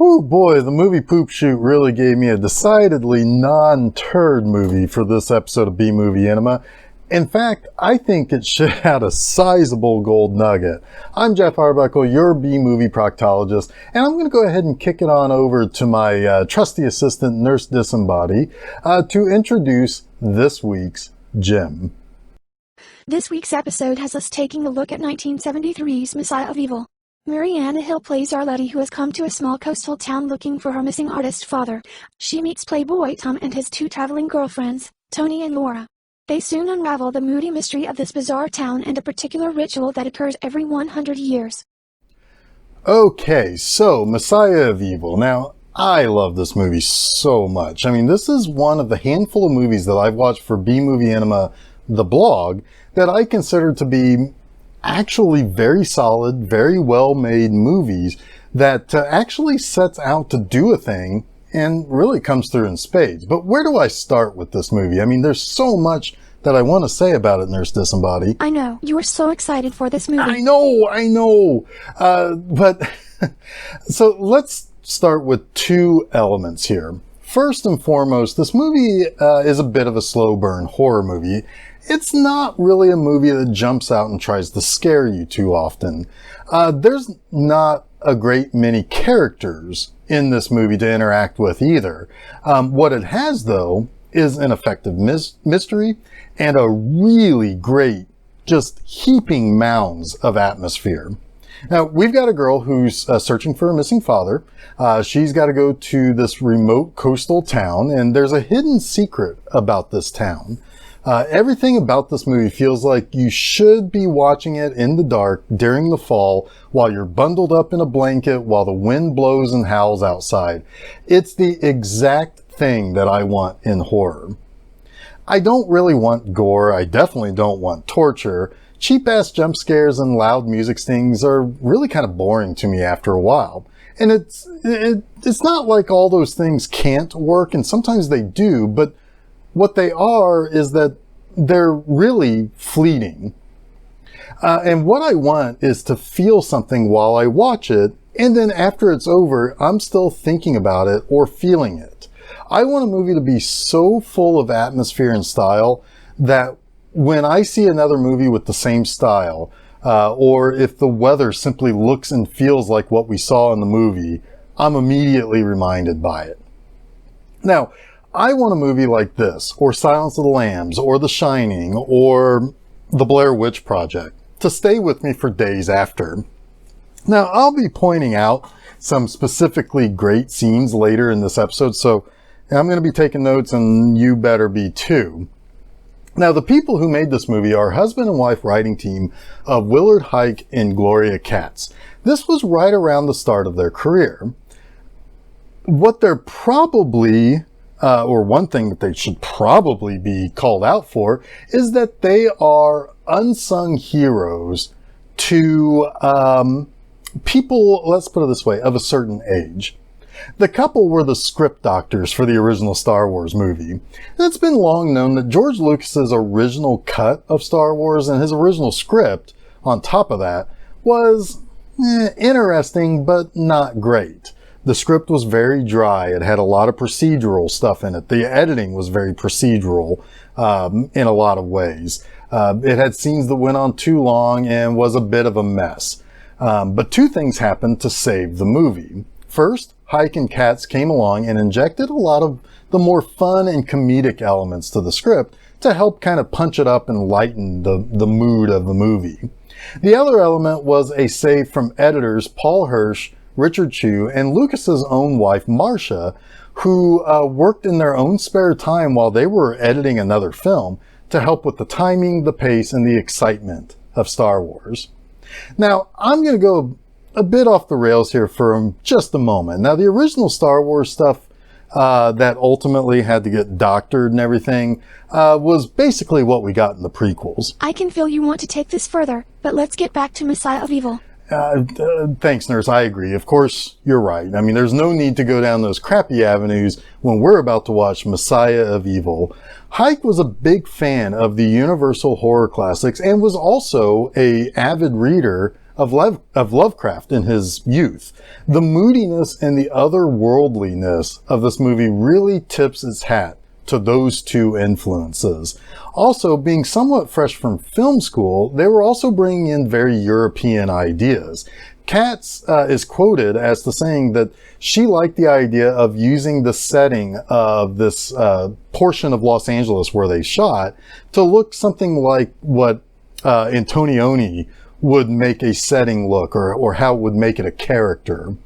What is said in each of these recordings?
Oh boy, the movie Poop Shoot really gave me a decidedly non-turd movie for this episode of B-Movie Enema. In fact, I think it should have a sizable gold nugget. I'm Geoff Arbuckle, your B-Movie proctologist, and I'm going to go ahead and kick it on over to my trusty assistant, Nurse Disembody, to introduce this week's gem. This week's episode has us taking a look at 1973's Messiah of Evil. Marianna Hill plays Arletty, who has come to a small coastal town looking for her missing artist father. She meets Playboy Tom and his two traveling girlfriends, Tony and Laura. They soon unravel the moody mystery of this bizarre town and a particular ritual that occurs every 100 years. Okay, so Messiah of Evil. Now, I love this movie so much. I mean, this is one of the handful of movies that I've watched for B-Movie Enema, the blog, that I consider to be actually very solid, very well-made movies that actually sets out to do a thing and really comes through in spades. But where do I start with this movie? I mean, there's so much that I want to say about it, Nurse Disembody. I know. You were so excited for this movie. I know. But so let's start with two elements here. First and foremost, this movie is a bit of a slow burn horror movie. It's not really a movie that jumps out and tries to scare you too often. There's not a great many characters in this movie to interact with either. What it has, though, is an effective mystery and a really great, just heaping mounds of atmosphere. Now, we've got a girl who's searching for a missing father. She's got to go to this remote coastal town, and there's a hidden secret about this town. Everything about this movie feels like you should be watching it in the dark during the fall while you're bundled up in a blanket while the wind blows and howls outside. It's the exact thing that I want in horror. I don't really want gore. I definitely don't want torture. Cheap-ass jump scares and loud music stings are really kind of boring to me after a while. And it's not like all those things can't work, and sometimes they do, but what they are is that they're really fleeting. And what I want is to feel something while I watch it, and then after it's over, I'm still thinking about it or feeling it. I want a movie to be so full of atmosphere and style that when I see another movie with the same style, or if the weather simply looks and feels like what we saw in the movie, I'm immediately reminded by it. Now, I want a movie like this, or Silence of the Lambs, or The Shining, or The Blair Witch Project, to stay with me for days after. Now, I'll be pointing out some specifically great scenes later in this episode, so I'm going to be taking notes, and you better be too. Now, the people who made this movie are husband and wife writing team of Willard Huyck and Gloria Katz. This was right around the start of their career. What they're probably or one thing that they should probably be called out for is that they are unsung heroes to people, let's put it this way, of a certain age. The couple were the script doctors for the original Star Wars movie. And it's been long known that George Lucas's original cut of Star Wars and his original script, on top of that, was interesting but not great. The script was very dry. It had a lot of procedural stuff in it. The editing was very procedural in a lot of ways. It had scenes that went on too long and was a bit of a mess. But two things happened to save the movie. First, Huyck and Katz came along and injected a lot of the more fun and comedic elements to the script to help kind of punch it up and lighten the mood of the movie. The other element was a save from editors Paul Hirsch, Richard Chew, and Lucas's own wife, Marcia, who worked in their own spare time while they were editing another film to help with the timing, the pace, and the excitement of Star Wars. Now, I'm going to go a bit off the rails here for just a moment. Now, the original Star Wars stuff that ultimately had to get doctored and everything was basically what we got in the prequels. I can feel you want to take this further, but let's get back to Messiah of Evil. Thanks, Nurse. I agree. Of course, you're right. I mean, there's no need to go down those crappy avenues when we're about to watch Messiah of Evil. Hike was a big fan of the Universal horror classics and was also an avid reader of Lovecraft in his youth. The moodiness and the otherworldliness of this movie really tips its hat to those two influences. Also, being somewhat fresh from film school, they were also bringing in very European ideas. Katz is quoted as to saying that she liked the idea of using the setting of this portion of Los Angeles where they shot to look something like what Antonioni would make a setting look, or how it would make it a character.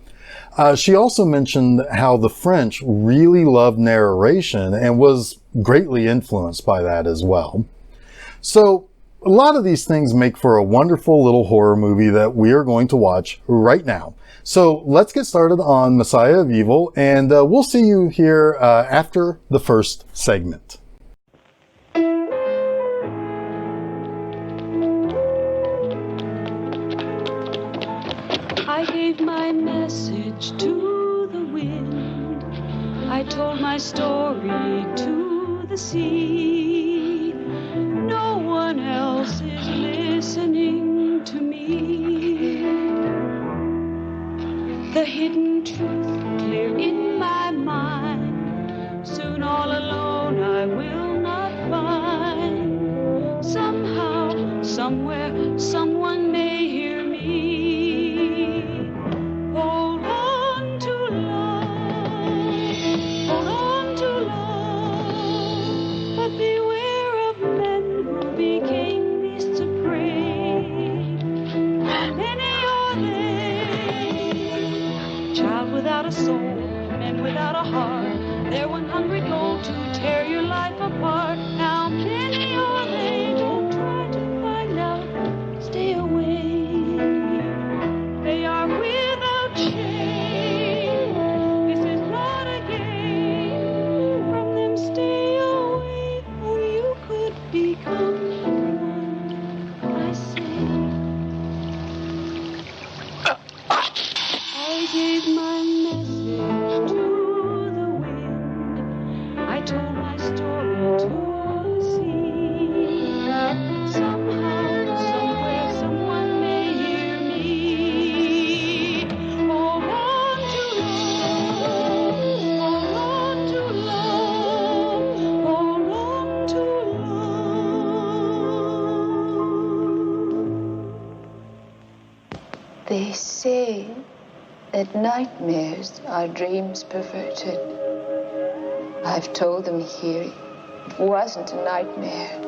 She also mentioned how the French really loved narration and was greatly influenced by that as well. So a lot of these things make for a wonderful little horror movie that we are going to watch right now. So let's get started on Messiah of Evil, and we'll see you here after the first segment. I gave my message to the wind. I told my story to the sea. No one else is listening to me. The hidden truth clear in my mind. Soon all alone I will not find. Somehow, somewhere, someone may hear me. Hold on to love, hold on to love, but beware of men who became beasts of prey. Many are they, child without a soul, men without a heart, their one hungry goal to tear your life apart. How many are they? Don't try to find out, stay away. They are without shame. This is not a game. From them stay away, or you could become one. I say, I gave my message to the wind. I told my story to the sea. Somehow, somewhere, someone may hear me. Hold on to love, hold on to love, hold on to love. They say that nightmares are dreams perverted. I've told them here it wasn't a nightmare,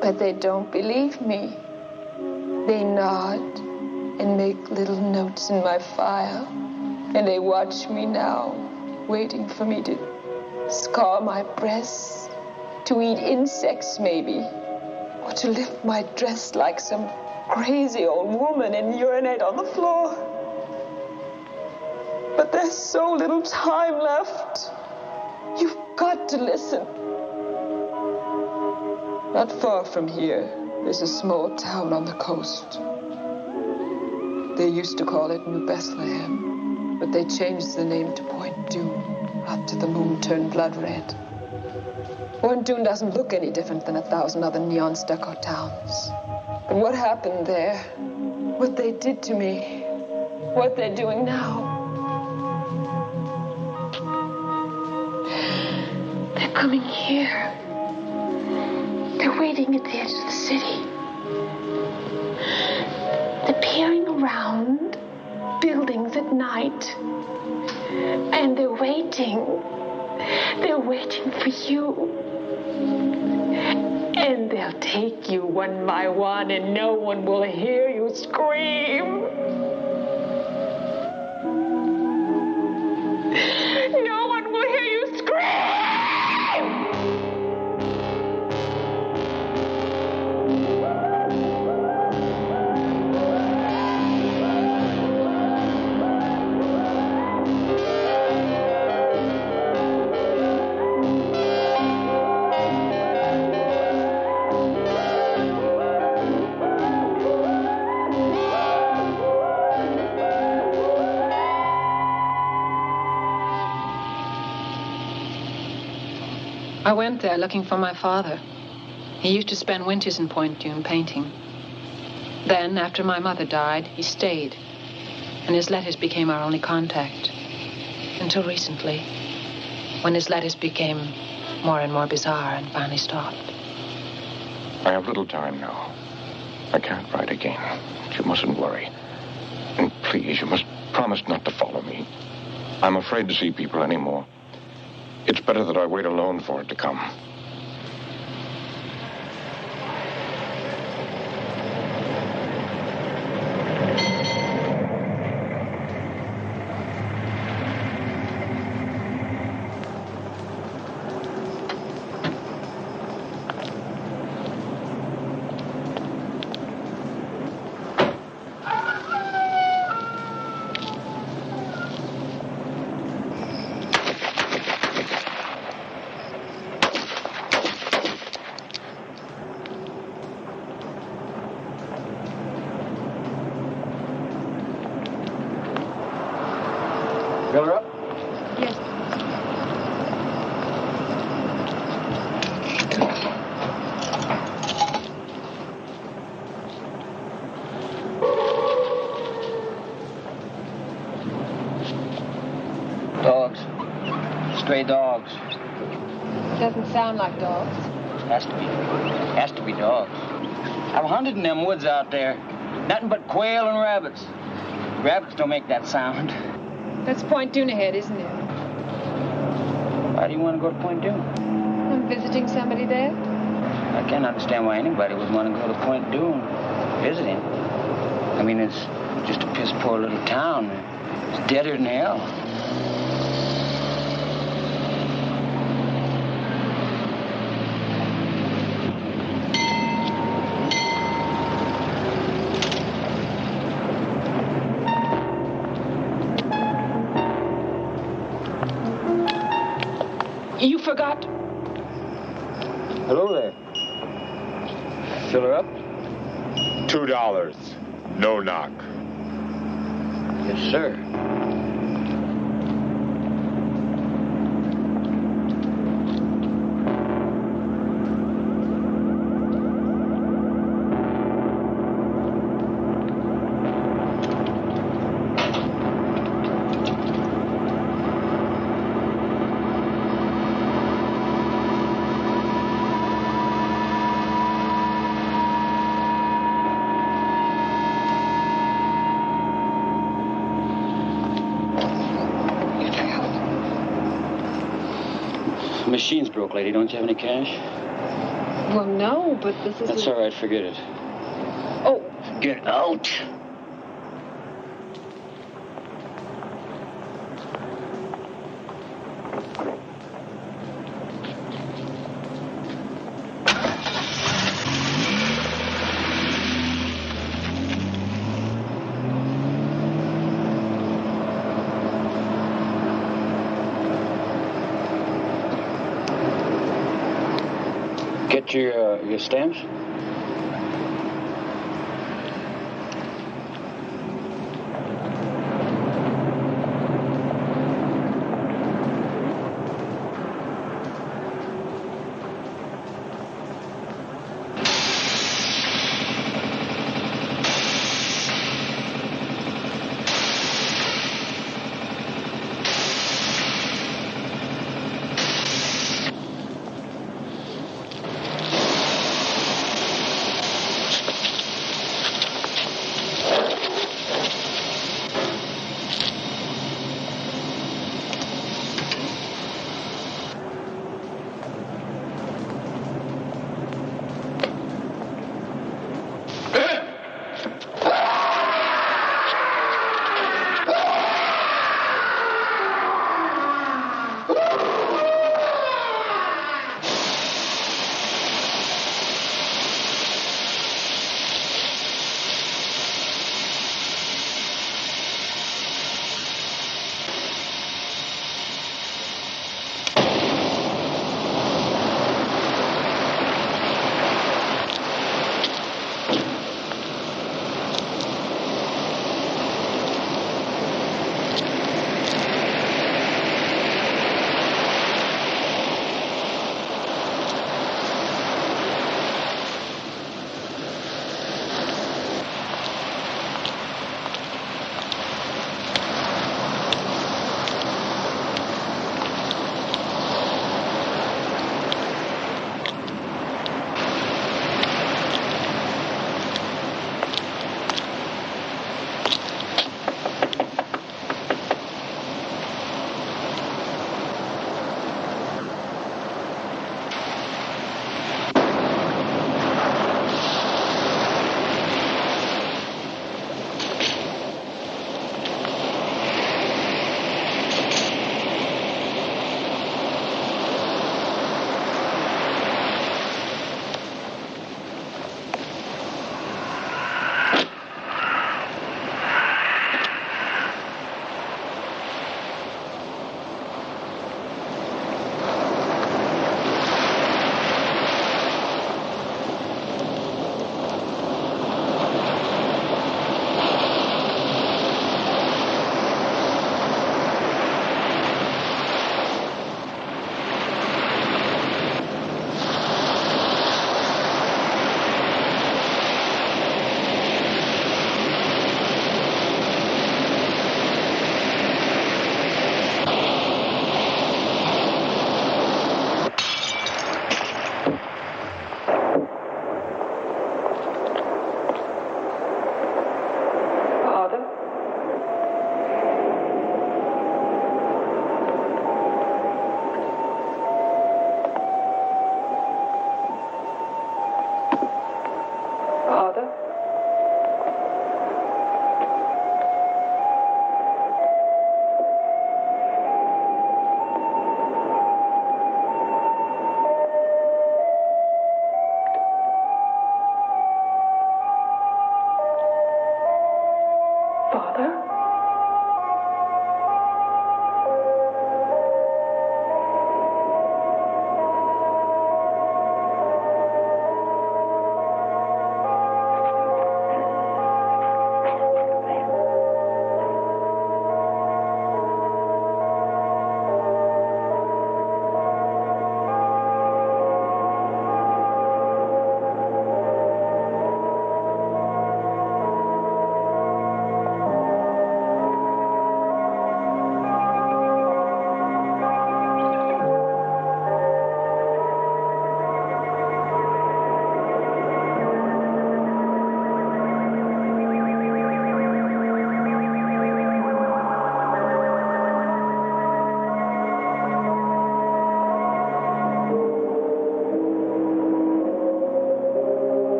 but they don't believe me. They nod and make little notes in my file, and they watch me now, waiting for me to scar my breasts, to eat insects maybe, or to lift my dress like some crazy old woman and urinate on the floor. But there's so little time left. You've got to listen. Not far from here, there's a small town on the coast. They used to call it New Bethlehem, but they changed the name to Point Dune after the moon turned blood red. Point Dune doesn't look any different than 1,000 other neon stucco towns. But what happened there, what they did to me, what they're doing now, they're coming here. They're waiting at the edge of the city. They're peering around buildings at night. And they're waiting. They're waiting for you. And they'll take you one by one, and no one will hear you scream. No one will hear you scream! I went there looking for my father. He used to spend winters in Point Dune painting. Then, after my mother died, he stayed, and his letters became our only contact. Until recently, when his letters became more and more bizarre and finally stopped. I have little time now. I can't write again. You mustn't worry. And please, you must promise not to follow me. I'm afraid to see people anymore. It's better that I wait alone for it to come. Fill her up? Yes. Dogs. Stray dogs. Doesn't sound like dogs. Has to be. Has to be dogs. I've hunted in them woods out there. Nothing but quail and rabbits. Rabbits don't make that sound. That's Point Dune ahead, isn't it? Why do you want to go to Point Dune? I'm visiting somebody there. I can't understand why anybody would want to go to Point Dune visiting. I mean, it's just a piss poor little town. It's deader than hell. You forgot. Hello there. Fill her up? $2. No knock. Yes, sir. Machine's broke, lady. Don't you have any cash? Well, no, but this is... That's all right. Forget it. Oh, Get out! Get your stamps?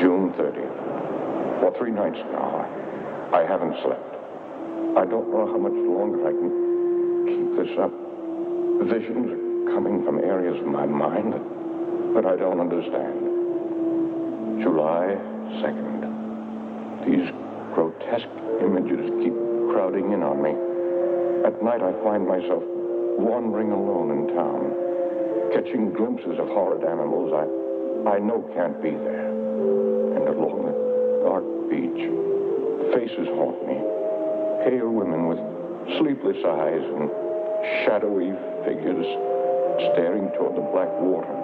June 30th. For 3 nights now, I haven't slept. I don't know how much longer I can keep this up. Visions are coming from areas of my mind that I don't understand. July 2nd. These grotesque images keep crowding in on me. At night, I find myself wandering alone in town, catching glimpses of horrid animals I know can't be there. And along the dark beach, faces haunt me. Pale women with sleepless eyes and shadowy figures staring toward the black water.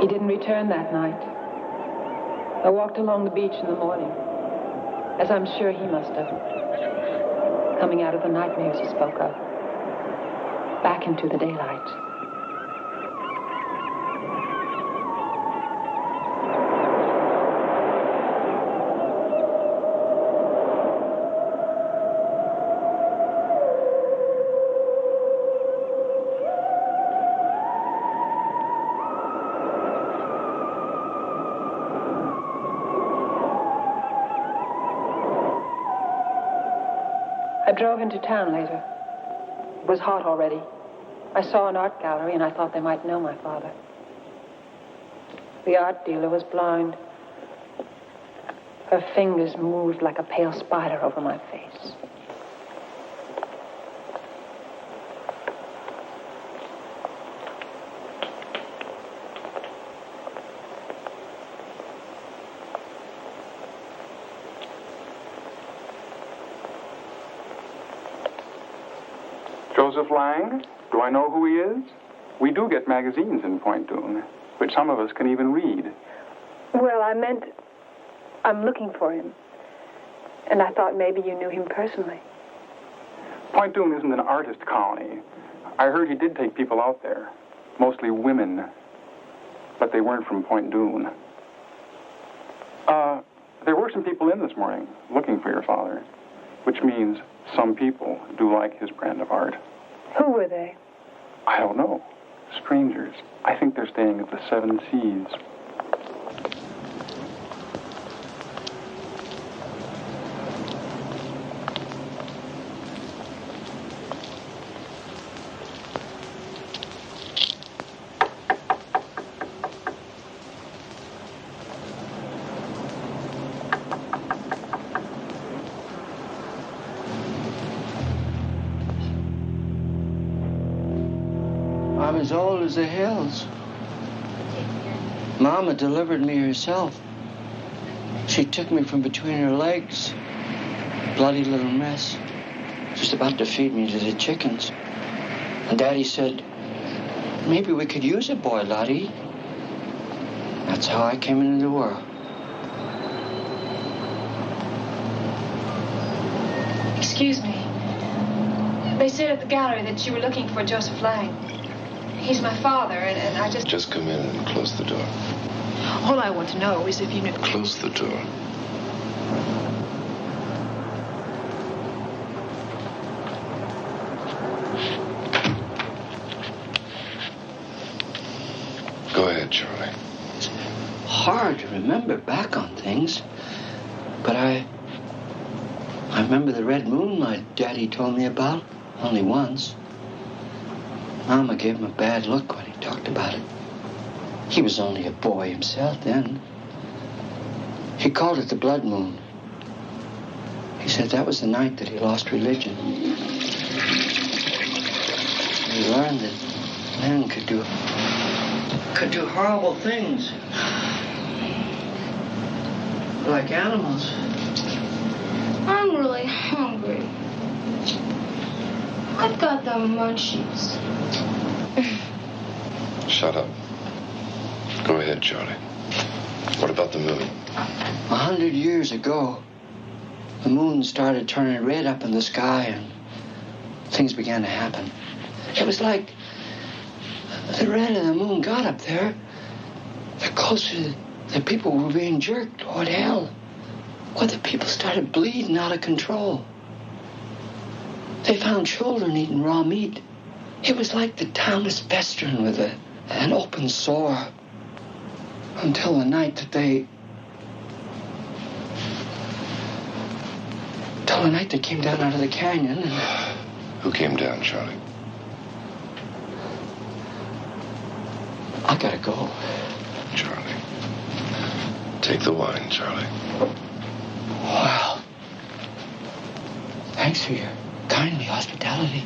He didn't return that night. I walked along the beach in the morning, as I'm sure he must have, coming out of the nightmares he spoke of, back into the daylight. I drove into town later. It was hot already. I saw an art gallery and I thought they might know my father. The art dealer was blind. Her fingers moved like a pale spider over my face. Joseph Lang? Do I know who he is? We do get magazines in Point Doon, which some of us can even read. Well, I meant I'm looking for him. And I thought maybe you knew him personally. Point Doon isn't an artist colony. I heard he did take people out there, mostly women, but they weren't from Point Doon. There were some people in this morning looking for your father, which means some people do like his brand of art. Who were they? I don't know. Strangers. I think they're staying at the Seven Seas. I'm as old as the hills. Mama delivered me herself. She took me from between her legs. Bloody little mess. Just about to feed me to the chickens. And Daddy said, maybe we could use a boy, Lottie. That's how I came into the world. Excuse me. They said at the gallery that you were looking for Joseph Lang. He's my father, and I just... Just come in and close the door. All I want to know is if you knew... Close the door. Go ahead, Charlie. It's hard to remember back on things, but I remember the red moonlight Daddy told me about only once. Mama gave him a bad look when he talked about it. He was only a boy himself then. He called it the blood moon. He said that was the night that he lost religion. He learned that men could do horrible things. Like animals. I'm really hungry. I've got the munchies. Shut up. Go ahead, Charlie. What about the moon? 100 years ago, the moon started turning red up in the sky and things began to happen. It was like the red of the moon got up there, the closer the people were being jerked toward hell, where the people started bleeding out of control. They found children eating raw meat. It was like the town was festering with an open sore. Until the night that they... Till the night they came down out of the canyon and... Who came down, Charlie? I gotta go. Charlie. Take the wine, Charlie. Wow. Thanks for your kindly hospitality.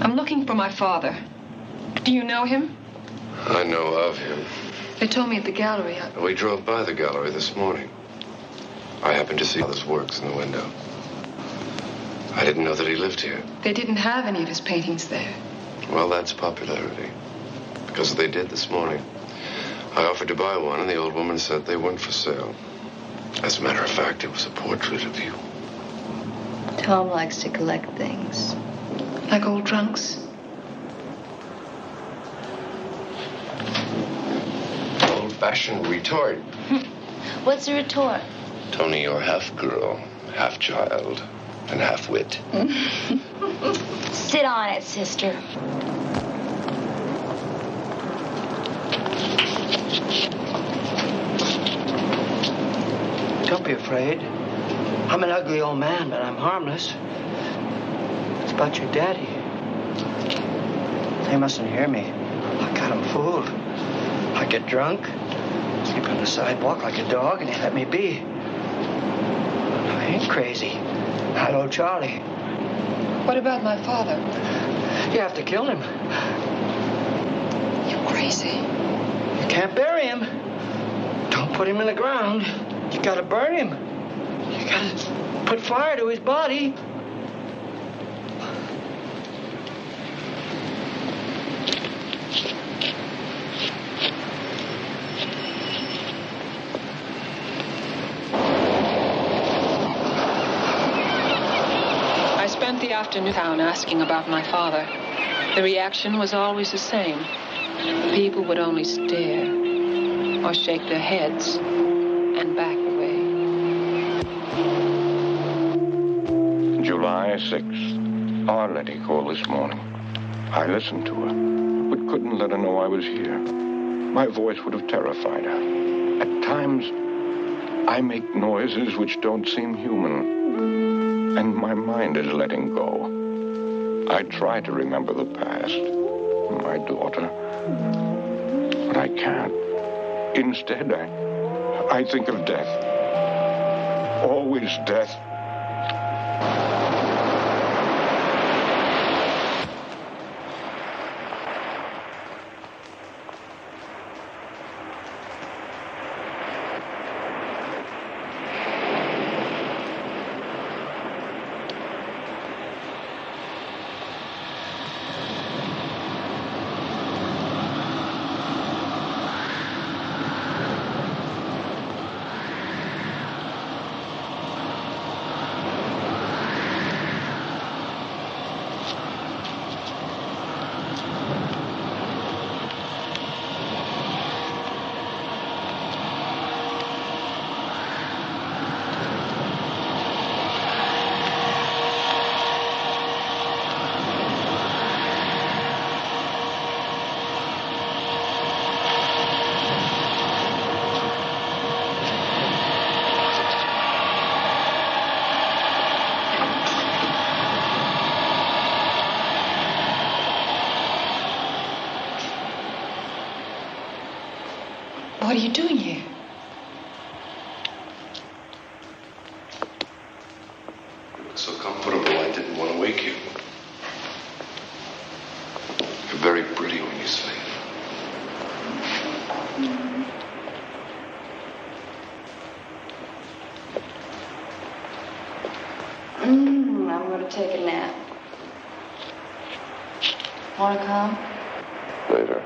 I'm looking for my father. Do you know him? I know of him. They told me at the gallery. We drove by the gallery this morning. I happened to see his works in the window. I didn't know that he lived here. They didn't have any of his paintings there. Well, that's popularity. Because they did this morning. I offered to buy one, and the old woman said they weren't for sale. As a matter of fact, it was a portrait of you. Tom likes to collect things. Like old trunks? Old-fashioned retort. What's a retort? Tony, you're half girl, half child, and half wit. Sit on it, sister. Don't be afraid. I'm an ugly old man, but I'm harmless. It's about your daddy. They mustn't hear me. I got him fooled. I get drunk, sleep on the sidewalk like a dog, and they let me be. I ain't crazy. I know Charlie. What about my father? You have to kill him. You're crazy. You can't bury him. Don't put him in the ground. You gotta burn him. You gotta put fire to his body. I spent the afternoon in town asking about my father. The reaction was always the same. People would only stare or shake their heads and back away. July 6th. Our Letty called this morning. I listened to her, but couldn't let her know I was here. My voice would have terrified her. At times, I make noises which don't seem human, and my mind is letting go. I try to remember the past, my daughter, but I can't. Instead, I think of death. Always death. What are you doing here? You look so comfortable, I didn't want to wake you. You're very pretty when you sleep. I'm going to take a nap. Want to come? Later.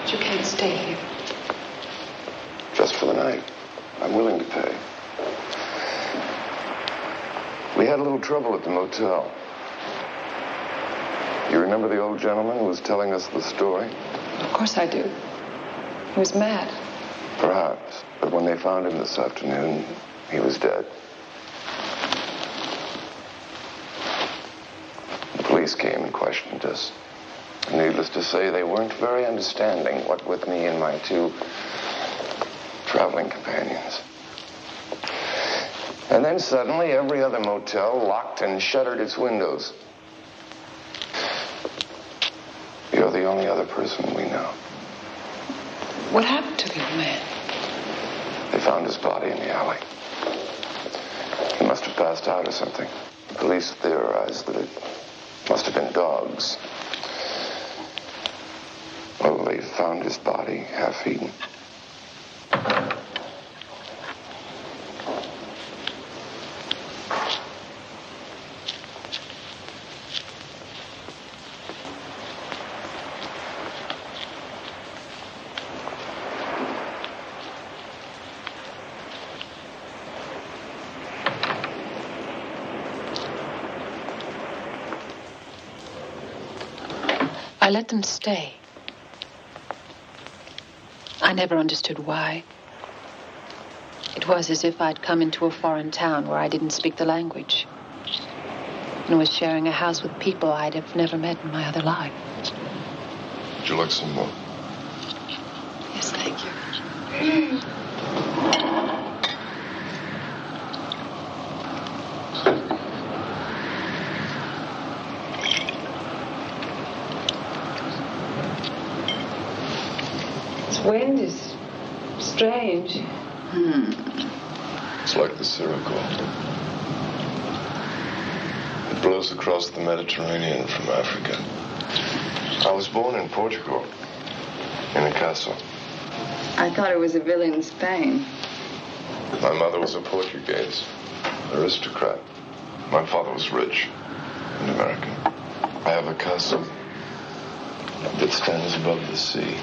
You can't stay here. Just for the night. I'm willing to pay. We had a little trouble at the motel. You remember the old gentleman who was telling us the story? Of course I do. He was mad. Perhaps, but when they found him this afternoon, he was dead. The police came and questioned us. Needless to say, they weren't very understanding, what with me and my 2 traveling companions. And then suddenly, every other motel locked and shuttered its windows. You're the only other person we know. What happened to the young man? They found his body in the alley. He must have passed out or something. The police theorized that it must have been dogs. Well, they found his body half-eaten. I let them stay. I never understood why. It was as if I'd come into a foreign town where I didn't speak the language and was sharing a house with people I'd have never met in my other life. Would you like some more? Yes, thank you. Wind is strange. It's like the Sirocco. It blows across the Mediterranean from Africa. I was born in Portugal, in a castle. I thought it was a villa in Spain. My mother was a Portuguese, aristocrat. My father was rich and American. I have a castle that stands above the sea.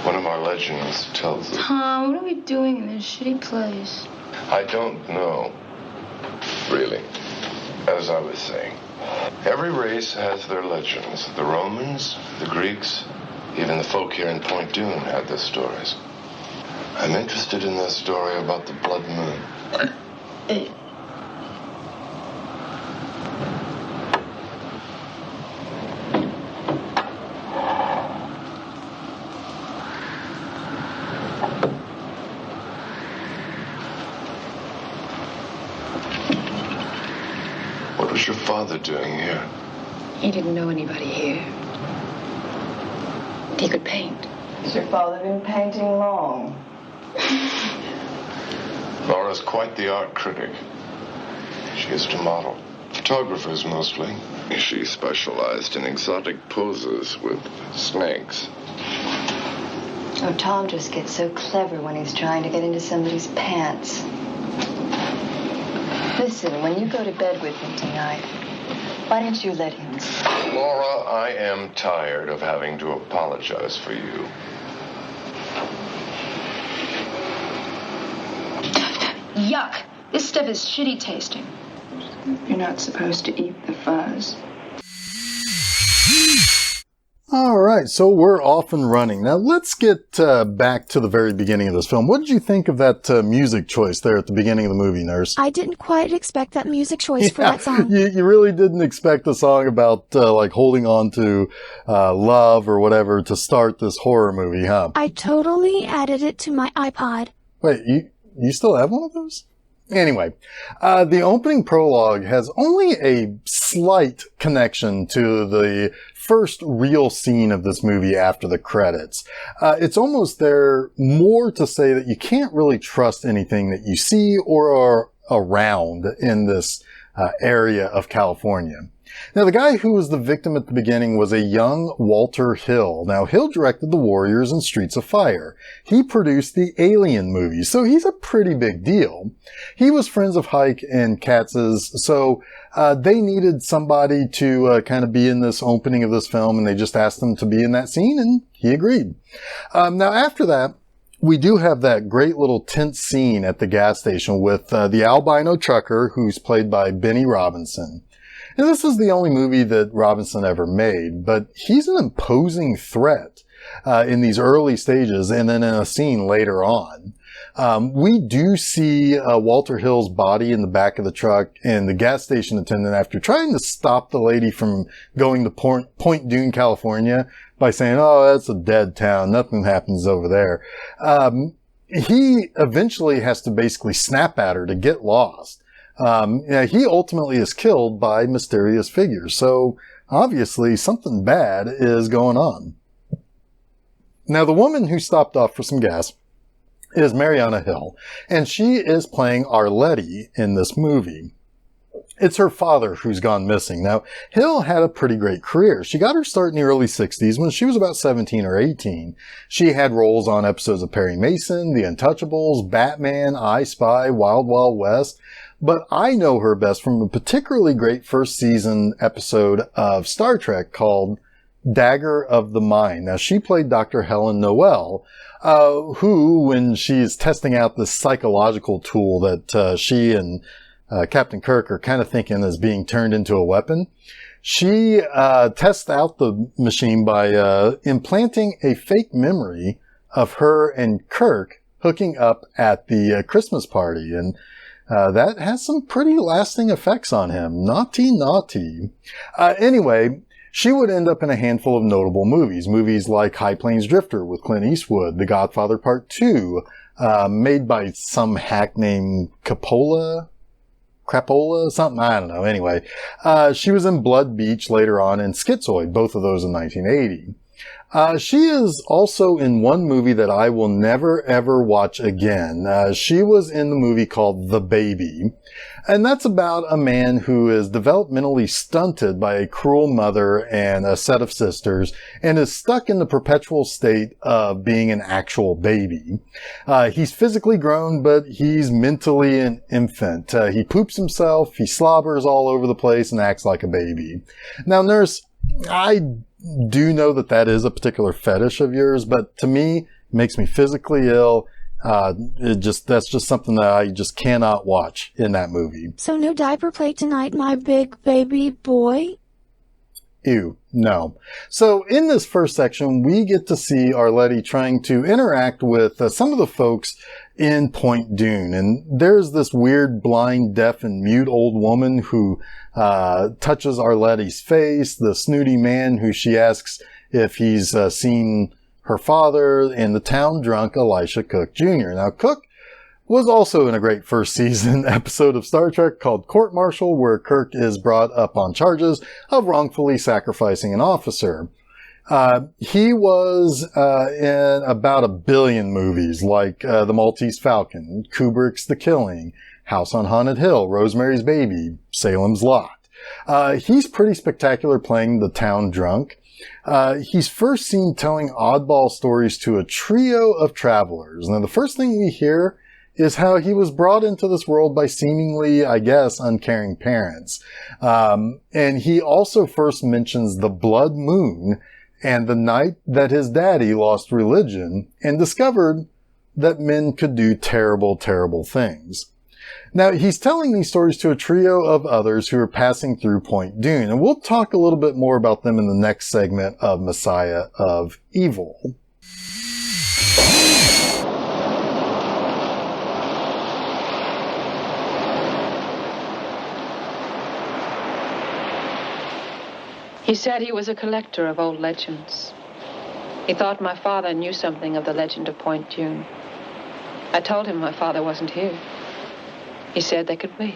One of our legends tells us... Tom, what are we doing in this shitty place? I don't know, really. As I was saying, every race has their legends. The Romans, the Greeks, even the folk here in Point Dune had their stories. I'm interested in their story about the blood moon. What was your father doing here? He didn't know anybody here. He could paint. Has your father been painting long? Laura's quite the art critic. She used to model. Photographers mostly. She specialized in exotic poses with snakes. Oh, Tom just gets so clever when he's trying to get into somebody's pants. Listen, when you go to bed with him tonight, why don't you let him sleep? Laura, I am tired of having to apologize for you. Yuck! This stuff is shitty tasting. You're not supposed to eat the fuzz. All right, so we're off and running. Now let's get back to the very beginning of this film. What did you think of that music choice there at the beginning of the movie, Nurse? I didn't quite expect that music choice for that song. You really didn't expect a song about like holding on to love or whatever to start this horror movie, huh? I totally added it to my iPod. Wait, you still have one of those? Anyway, the opening prologue has only a slight connection to the first real scene of this movie after the credits. It's almost there more to say that you can't really trust anything that you see or are around in this area of California. Now, the guy who was the victim at the beginning was a young Walter Hill. Now, Hill directed The Warriors and Streets of Fire. He produced the Alien movies, so he's a pretty big deal. He was friends of Hike and Katz's, so they needed somebody to kind of be in this opening of this film, and they just asked him to be in that scene, and he agreed. Now, after that, we do have that great little tense scene at the gas station with the albino trucker, who's played by Benny Robinson. And this is the only movie that Robinson ever made, but he's an imposing threat in these early stages and then in a scene later on. We do see Walter Hill's body in the back of the truck, and the gas station attendant, after trying to stop the lady from going to Point Dune, California, by saying, "Oh, that's a dead town. Nothing happens over there." He eventually has to basically snap at her to get lost. He ultimately is killed by mysterious figures. So obviously something bad is going on. Now, the woman who stopped off for some gas is Mariana Hill, and she is playing Arletty in this movie. It's her father who's gone missing. Now, Hill had a pretty great career. She got her start in the early 60s when she was about 17 or 18. She had roles on episodes of Perry Mason, The Untouchables, Batman, I Spy, Wild Wild West. But I know her best from a particularly great first season episode of Star Trek called Dagger of the Mind. Now, she played Dr. Helen Noel, who, when she's testing out this psychological tool that she and Captain Kirk are kind of thinking is being turned into a weapon, she tests out the machine by implanting a fake memory of her and Kirk hooking up at the Christmas party. And that has some pretty lasting effects on him. Naughty, naughty. Anyway, she would end up in a handful of notable movies. Movies like High Plains Drifter with Clint Eastwood, The Godfather Part 2, made by some hack named Crapola, something, I don't know. Anyway, she was in Blood Beach later on and Schizoid, both of those in 1980. She is also in one movie that I will never ever watch again. She was in the movie called The Baby. And that's about a man who is developmentally stunted by a cruel mother and a set of sisters and is stuck in the perpetual state of being an actual baby. He's physically grown, but he's mentally an infant. He poops himself, he slobbers all over the place and acts like a baby. Now, nurse, I do know that is a particular fetish of yours, but to me, it makes me physically ill. That's just something that I just cannot watch in that movie. So no diaper play tonight, my big baby boy? Ew, no. So in this first section, we get to see Arletty trying to interact with some of the folks in Point Dune. And there's this weird blind, deaf, and mute old woman who touches Arletty's face, the snooty man who she asks if he's seen her father, and the town drunk Elisha Cook Jr. Now, Cook was also in a great first season episode of Star Trek called Court Martial, where Kirk is brought up on charges of wrongfully sacrificing an officer. He was in about 1 billion movies like The Maltese Falcon, Kubrick's The Killing, House on Haunted Hill, Rosemary's Baby, Salem's Lot. He's pretty spectacular playing the town drunk. He's first seen telling oddball stories to a trio of travelers. Now, the first thing we hear is how he was brought into this world by seemingly, I guess, uncaring parents. And he also first mentions the blood moon and the night that his daddy lost religion and discovered that men could do terrible, terrible things. Now, he's telling these stories to a trio of others who are passing through Point Dune, and we'll talk a little bit more about them in the next segment of Messiah of Evil. He said he was a collector of old legends. He thought my father knew something of the legend of Point Dune. I told him my father wasn't here. He said they could wait.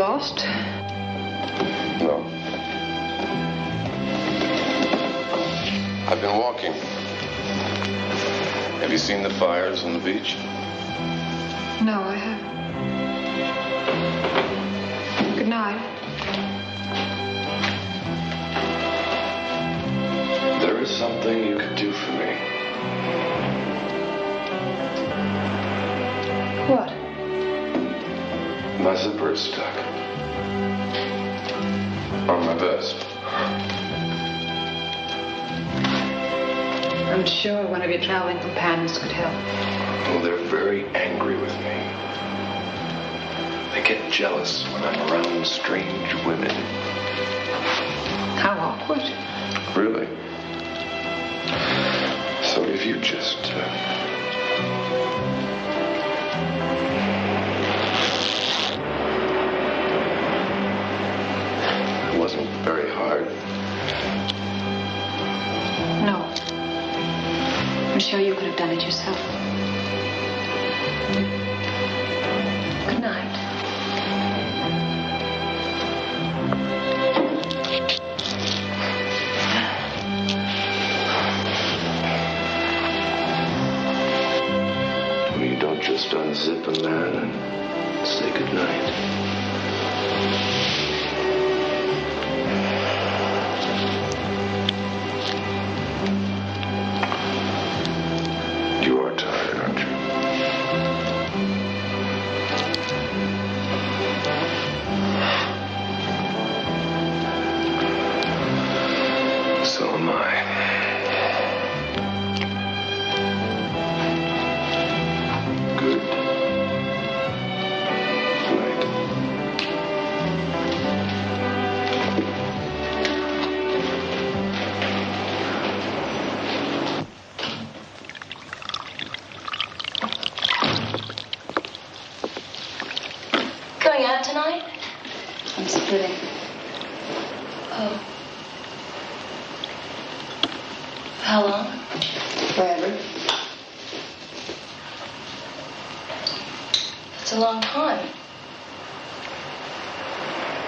lost? No. I've been walking. Have you seen the fires on the beach? No, I haven't. Good night. There is something you could do for me. What? My zipper is stuck. On my vest. I'm sure one of your traveling companions could help. Well, they're very angry with me. They get jealous when I'm around strange women. How awkward. Really? So if you just... It wasn't very hard. No. I'm sure you could have done it yourself. Good night. You don't just unzip a man and say goodnight. You are tired, aren't you? So am I. Good night. Going out tonight? I'm splitting. Oh. How long? Forever. That's a long time.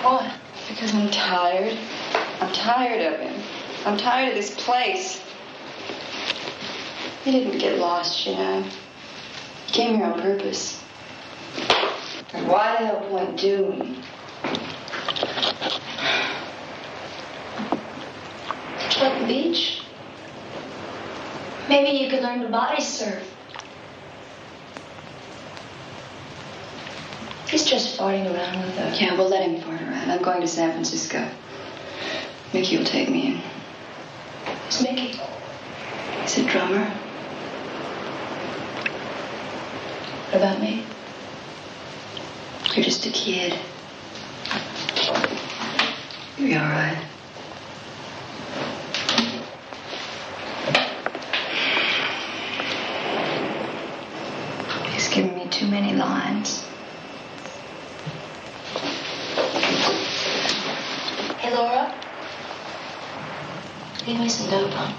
Why? Because I'm tired. I'm tired of him. I'm tired of this place. He didn't get lost, you know. He came here on purpose. And why the hell Point Doom? Don't you like the beach? Maybe you could learn to body surf. He's just farting around with us. Yeah, we'll let him fart around. I'm going to San Francisco. Mickey will take me in. Who's Mickey? He's a drummer. What about me? You're just a kid. You'll be all right. He's given me too many lines. Hey, Laura. Leave me some dope, huh?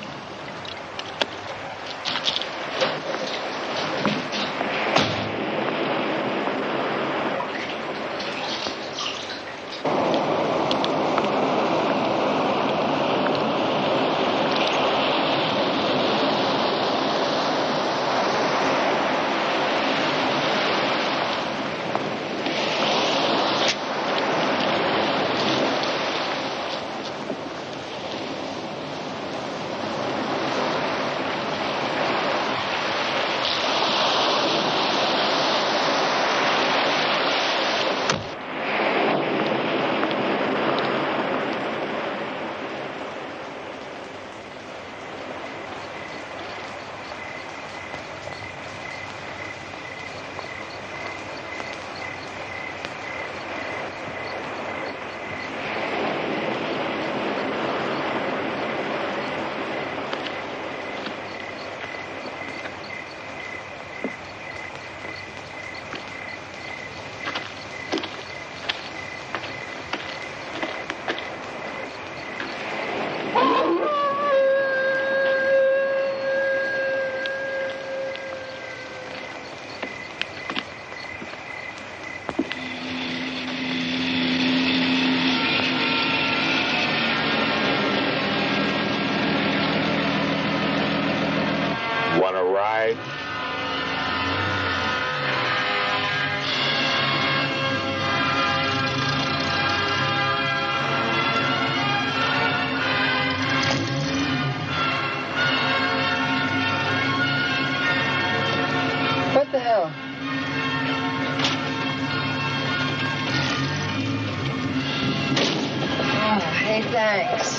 Thanks.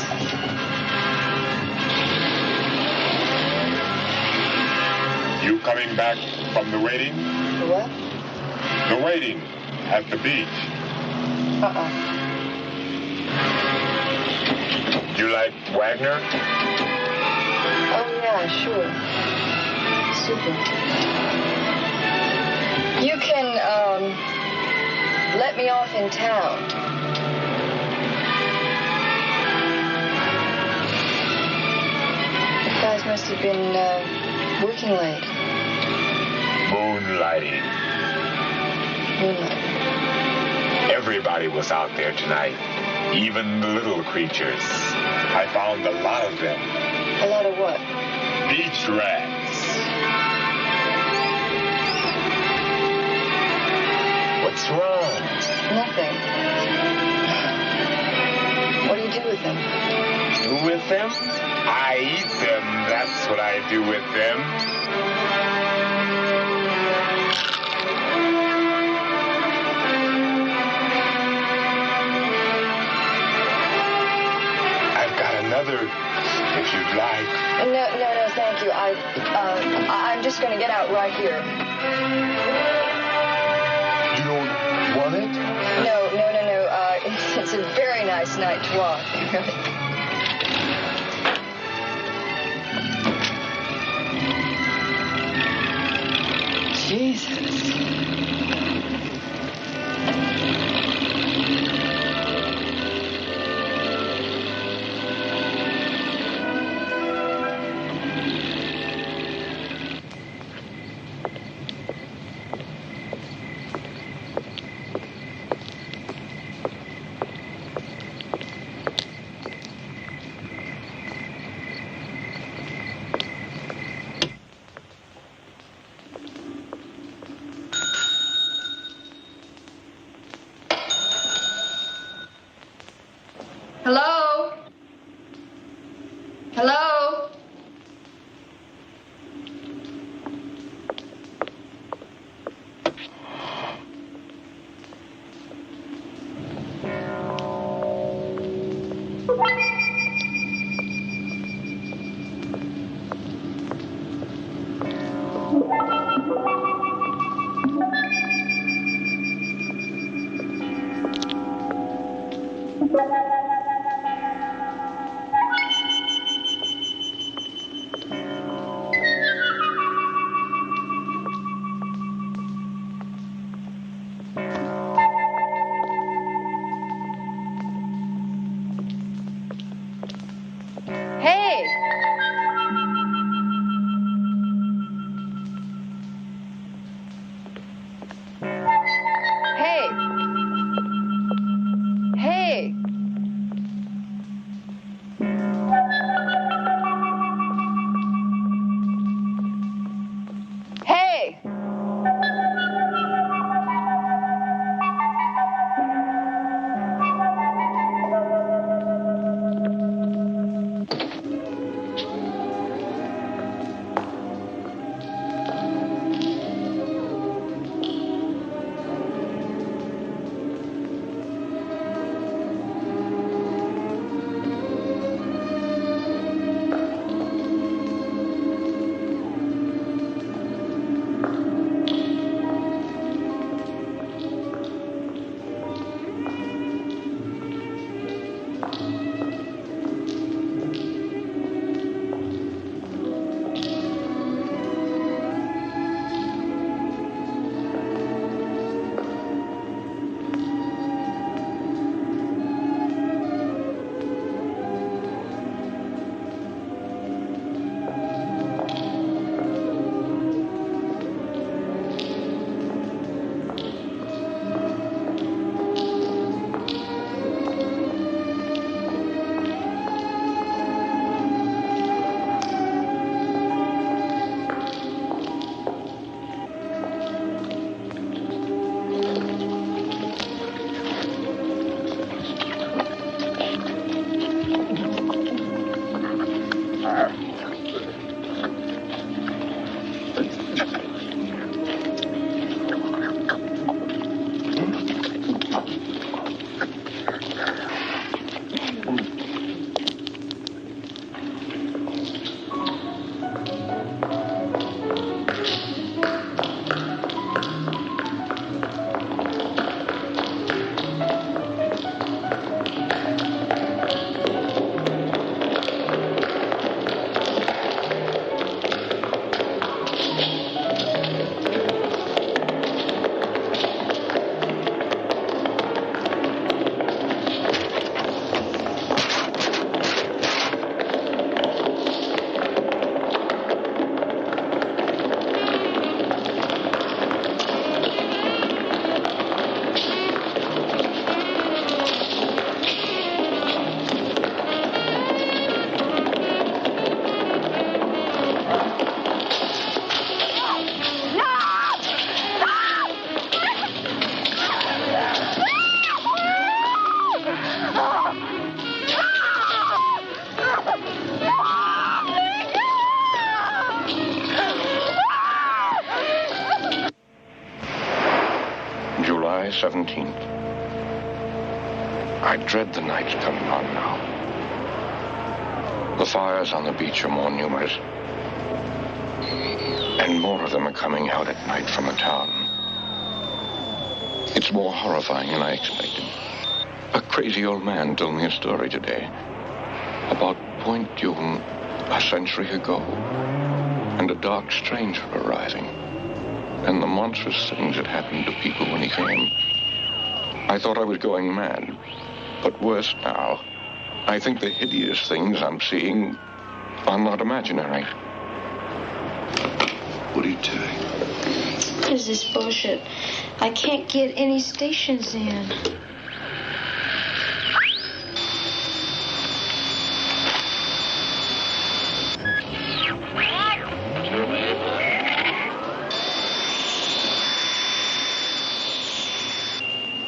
You coming back from the waiting? The what? The waiting at the beach. You like Wagner? Oh, yeah, sure. Super. You can, let me off in town. You guys must have been, working late. Moonlighting. Moonlight. Everybody was out there tonight. Even the little creatures. I found a lot of them. A lot of what? Beach rats. What's wrong? Nothing. What do you do with them? Do with them? I eat them. That's what I do with them. I've got another, if you'd like. No, thank you. I'm just going to get out right here. You don't want it? No. It's a very nice night to walk. Jesus. Hello? Hello? Hey! Hey! Hey! 17th. I dread the nights coming on now. The fires on the beach are more numerous. And more of them are coming out at night from the town. It's more horrifying than I expected. A crazy old man told me a story today about Point Dume a century ago, and a dark stranger arriving, and the monstrous things that happened to people when he came. I thought I was going mad, but worse now. I think the hideous things I'm seeing are not imaginary. What are you doing? What is this bullshit? I can't get any stations in.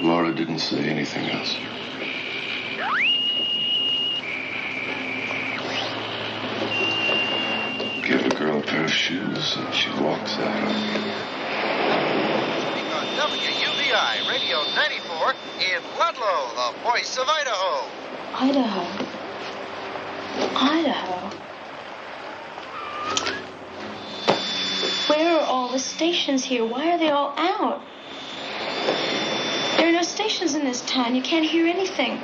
Laura didn't say anything else. Give a girl a pair of shoes and she walks out on you. On WUBI Radio 94 in Ludlow, the voice of Idaho. Idaho. Idaho. Where are all the stations here? Why are they all out? There are no stations in this town. You can't hear anything.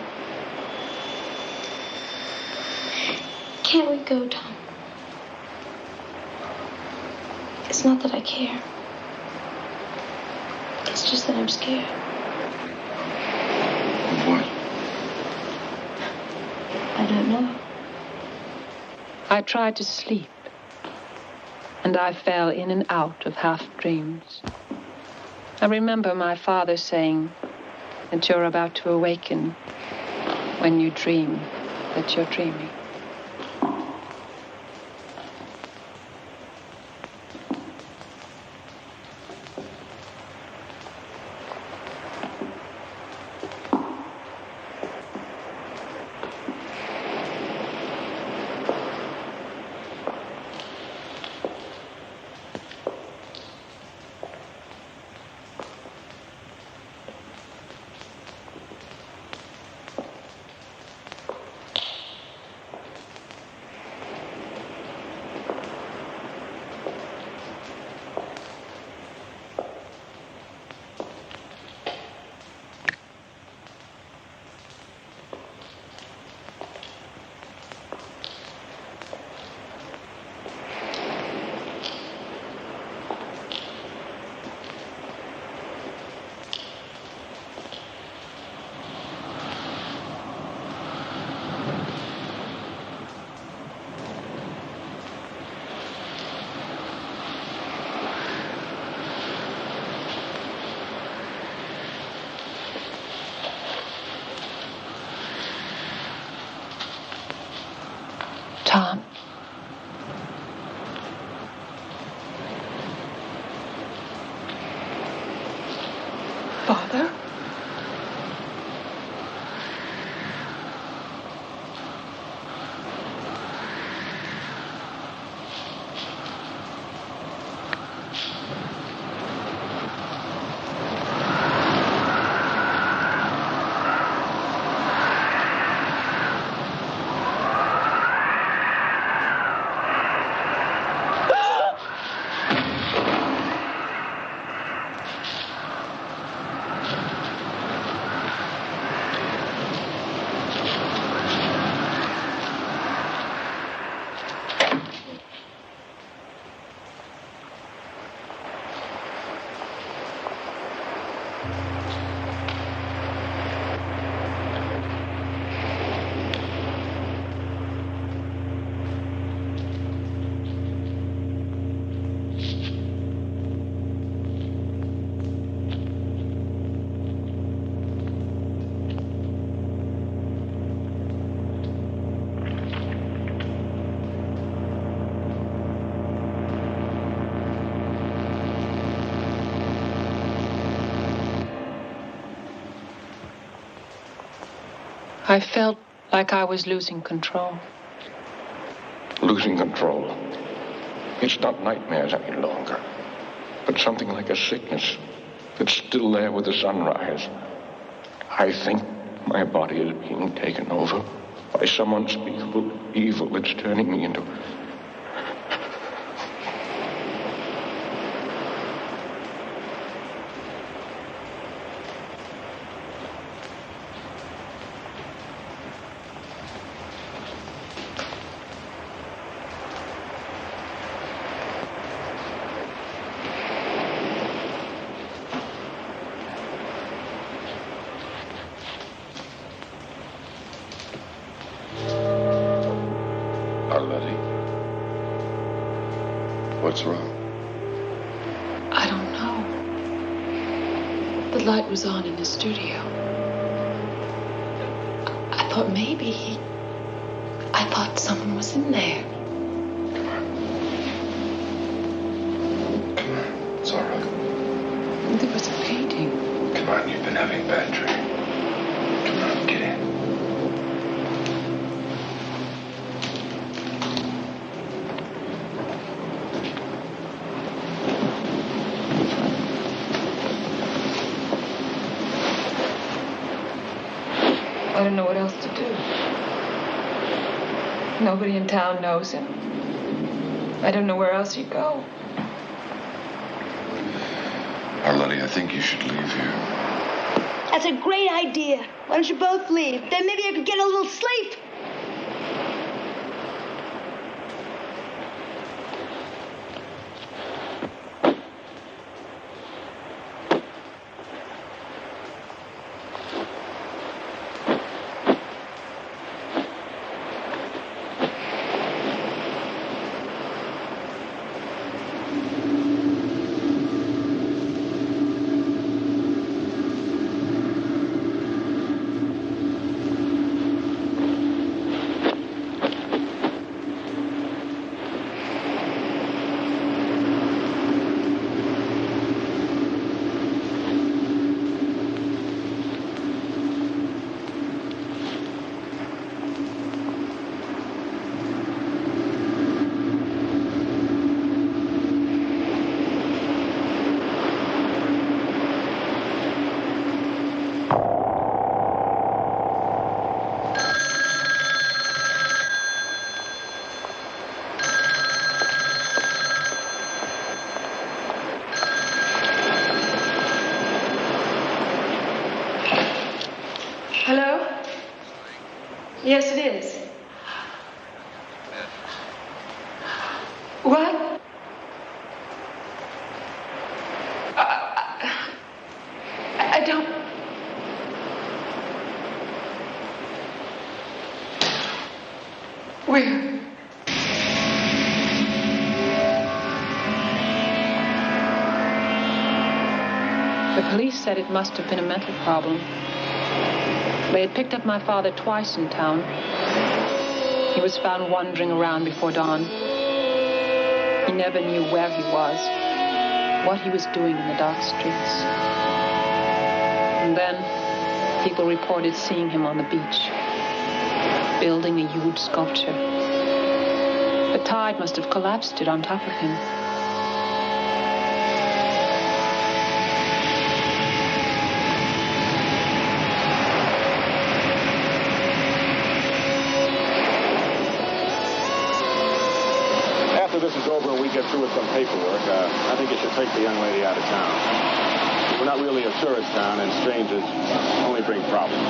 Can't we go, Tom? It's not that I care. It's just that I'm scared. What? I don't know. I tried to sleep, and I fell in and out of half dreams. I remember my father saying that you're about to awaken when you dream that you're dreaming. Tom. Father? I felt like I was losing control. Losing control. It's not nightmares any longer, but something like a sickness. that's still there with the sunrise. I think my body is being taken over by some unspeakable evil that's turning me into... What's wrong? I don't know. The light was on in the studio. I thought maybe I thought someone was in there. Come on. It's all right. There was a painting. Come on, you've been having a bad dream. Come on, get in. I don't know what else to do. Nobody in town knows him. I don't know where else he'd go. Arletty, I think you should leave here. That's a great idea. Why don't you both leave? Then maybe I could get a little sleep. Hello? Yes, it is. What? I don't... Where? The police said it must have been a mental problem. They had picked up my father twice in town. He was found wandering around before dawn. He never knew where he was, what he was doing in the dark streets. And then people reported seeing him on the beach, building a huge sculpture. The tide must have collapsed it on top of him. After this is over and we get through with some paperwork, I think you should take the young lady out of town. We're not really a tourist town, and strangers only bring problems.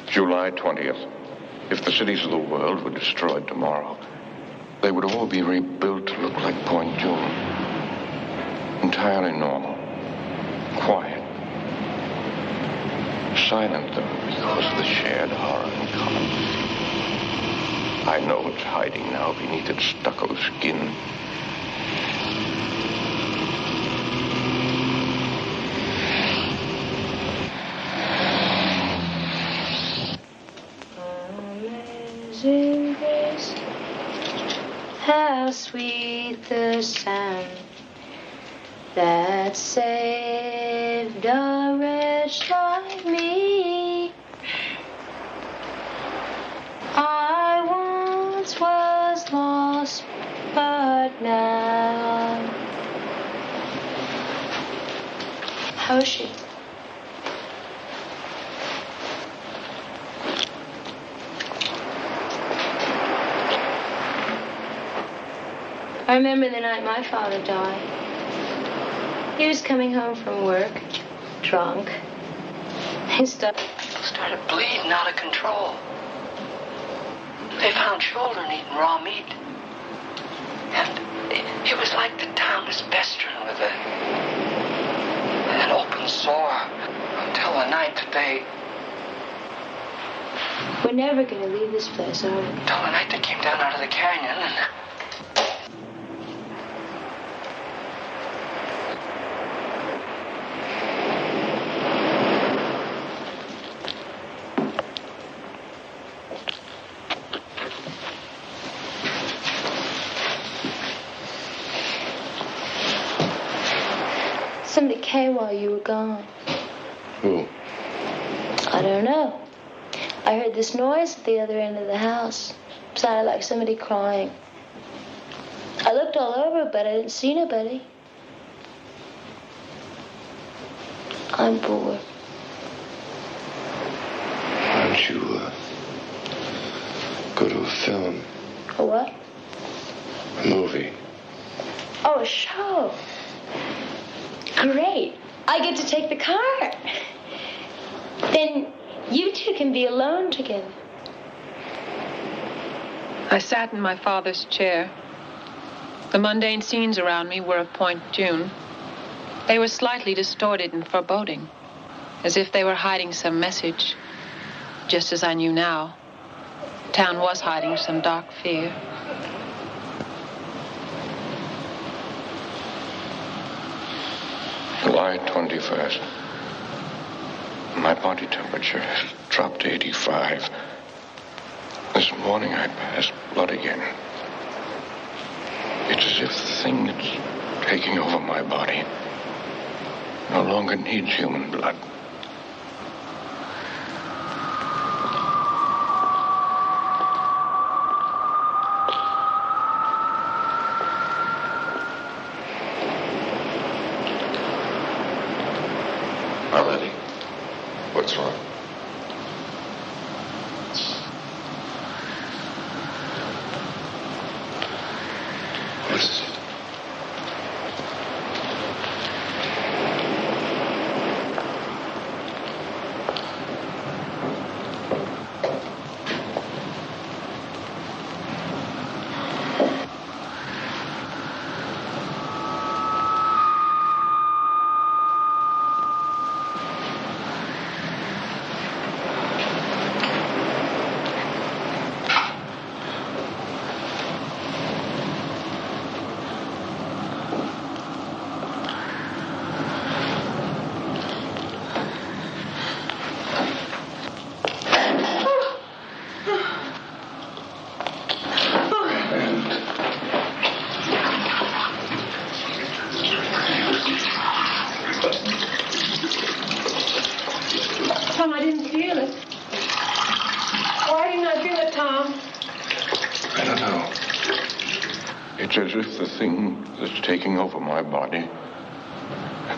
July 20th. If the cities of the world were destroyed tomorrow, they would all be rebuilt to look like Point June. Entirely normal. Quiet. Silent, though, because of the shared horror in common. I know it's hiding now beneath its stucco skin. How sweet the sound that saved a wretch like me. I once was lost, but now. How is she? I remember the night my father died. He was coming home from work, drunk. He Started bleeding out of control. They found children eating raw meat. And it was like the town was festering with an open sore until the night that they... We're never going to leave this place, are we? Until the night they came down out of the canyon and... Somebody came while you were gone. Who? I don't know. I heard this noise at the other end of the house. It sounded like somebody crying. I looked all over, but I didn't see nobody. I'm bored. Why don't you go to a film? A what? A movie. Oh, a show. Great. I get to take the car. Then you two can be alone together. I sat in my father's chair. The mundane scenes around me were of Point June. They were slightly distorted and foreboding, as if they were hiding some message, just as I knew now. Town was hiding some dark fear. July 21st. My body temperature has dropped to 85. This morning I passed blood again. It's as if the thing that's taking over my body no longer needs human blood. Already? What's wrong? What is it? Tom, I didn't feel it. Why didn't I feel it, Tom? I don't know. It's as if the thing that's taking over my body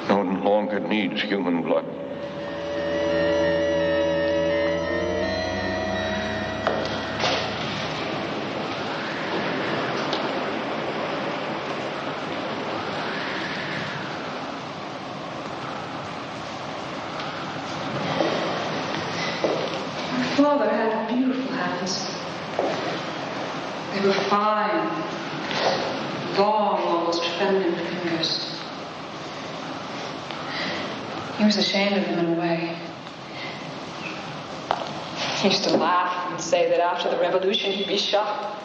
no longer needs human blood. Father had beautiful hands. They were fine, long, almost feminine fingers. He was ashamed of them in a way. He used to laugh and say that after the revolution he'd be shot.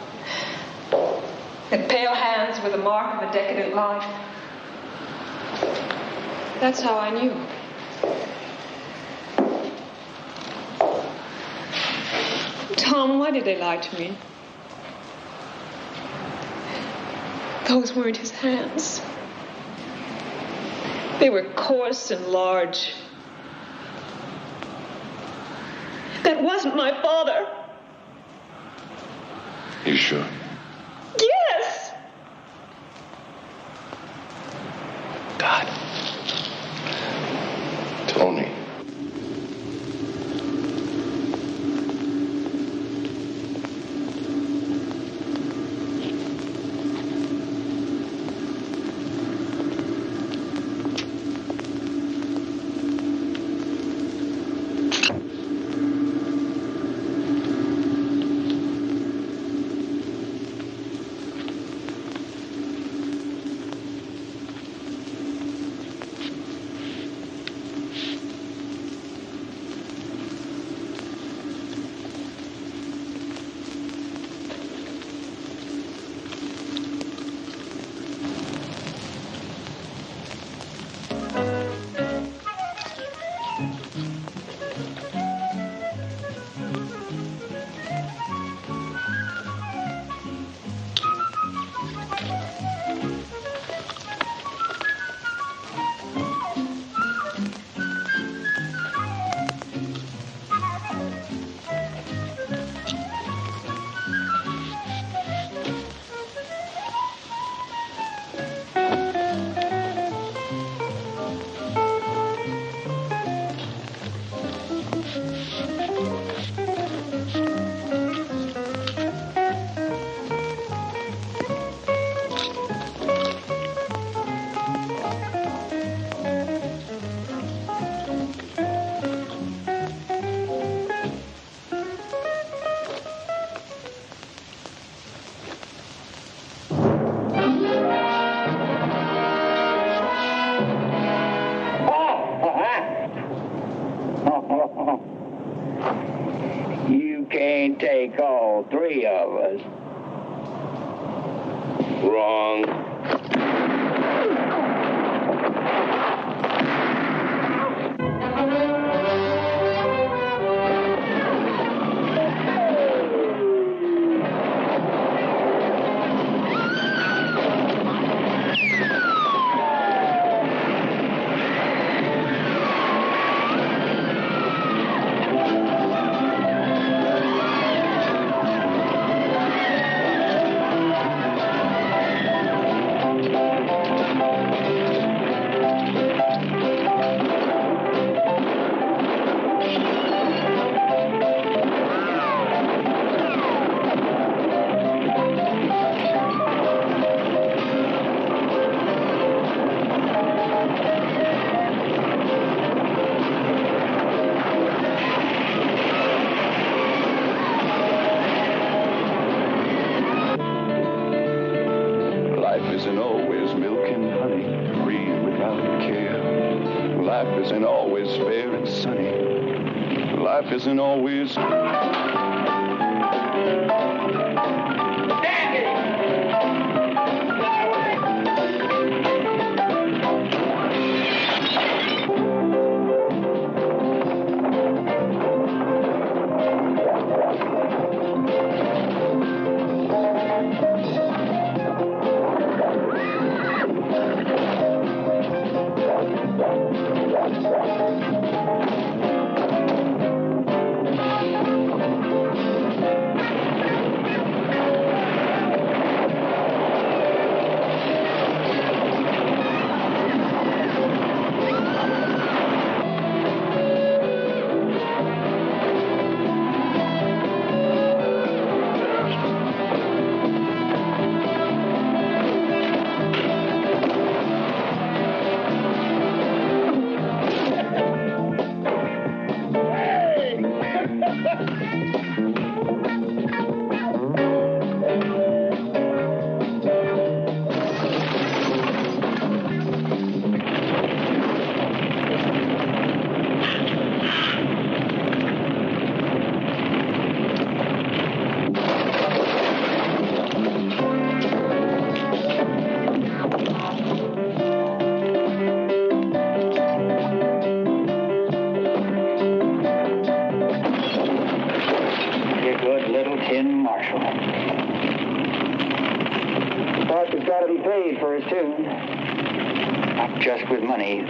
That pale hands were the mark of a decadent life. That's how I knew. Tom, why did they lie to me? Those weren't his hands. They were coarse and large. That wasn't my father. You sure? Yes! God. Tony. You can't take all three of us. Wrong. Isn't always milk and honey, free without care. Life isn't always fair and sunny. Life isn't always... paid for a tune. Not just with money.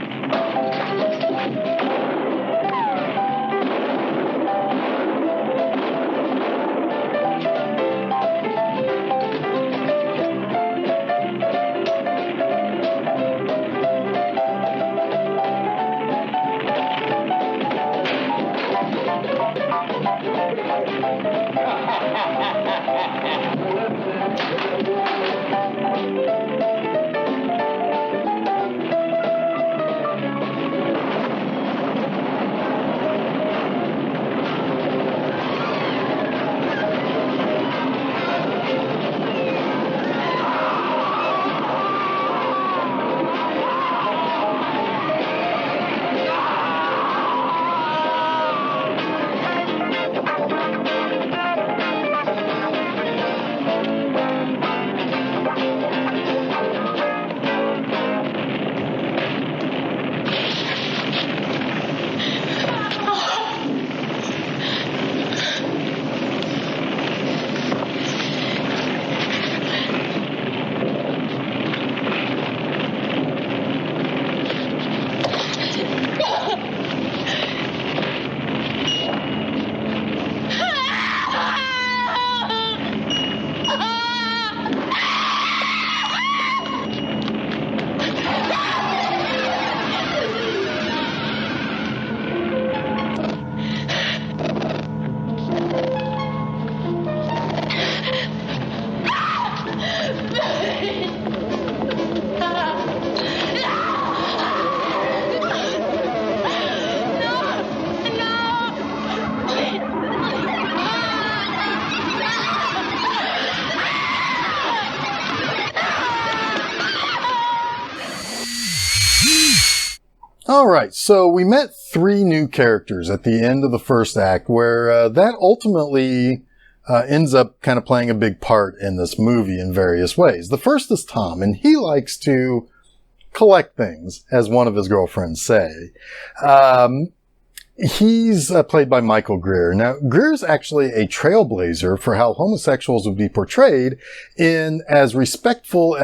Alright, so we met 3 new characters at the end of the first act, where that ultimately ends up kind of playing a big part in this movie in various ways. The first is Tom, and he likes to collect things, as one of his girlfriends say. He's played by Michael Greer. Now, Greer's actually a trailblazer for how homosexuals would be portrayed in as respectful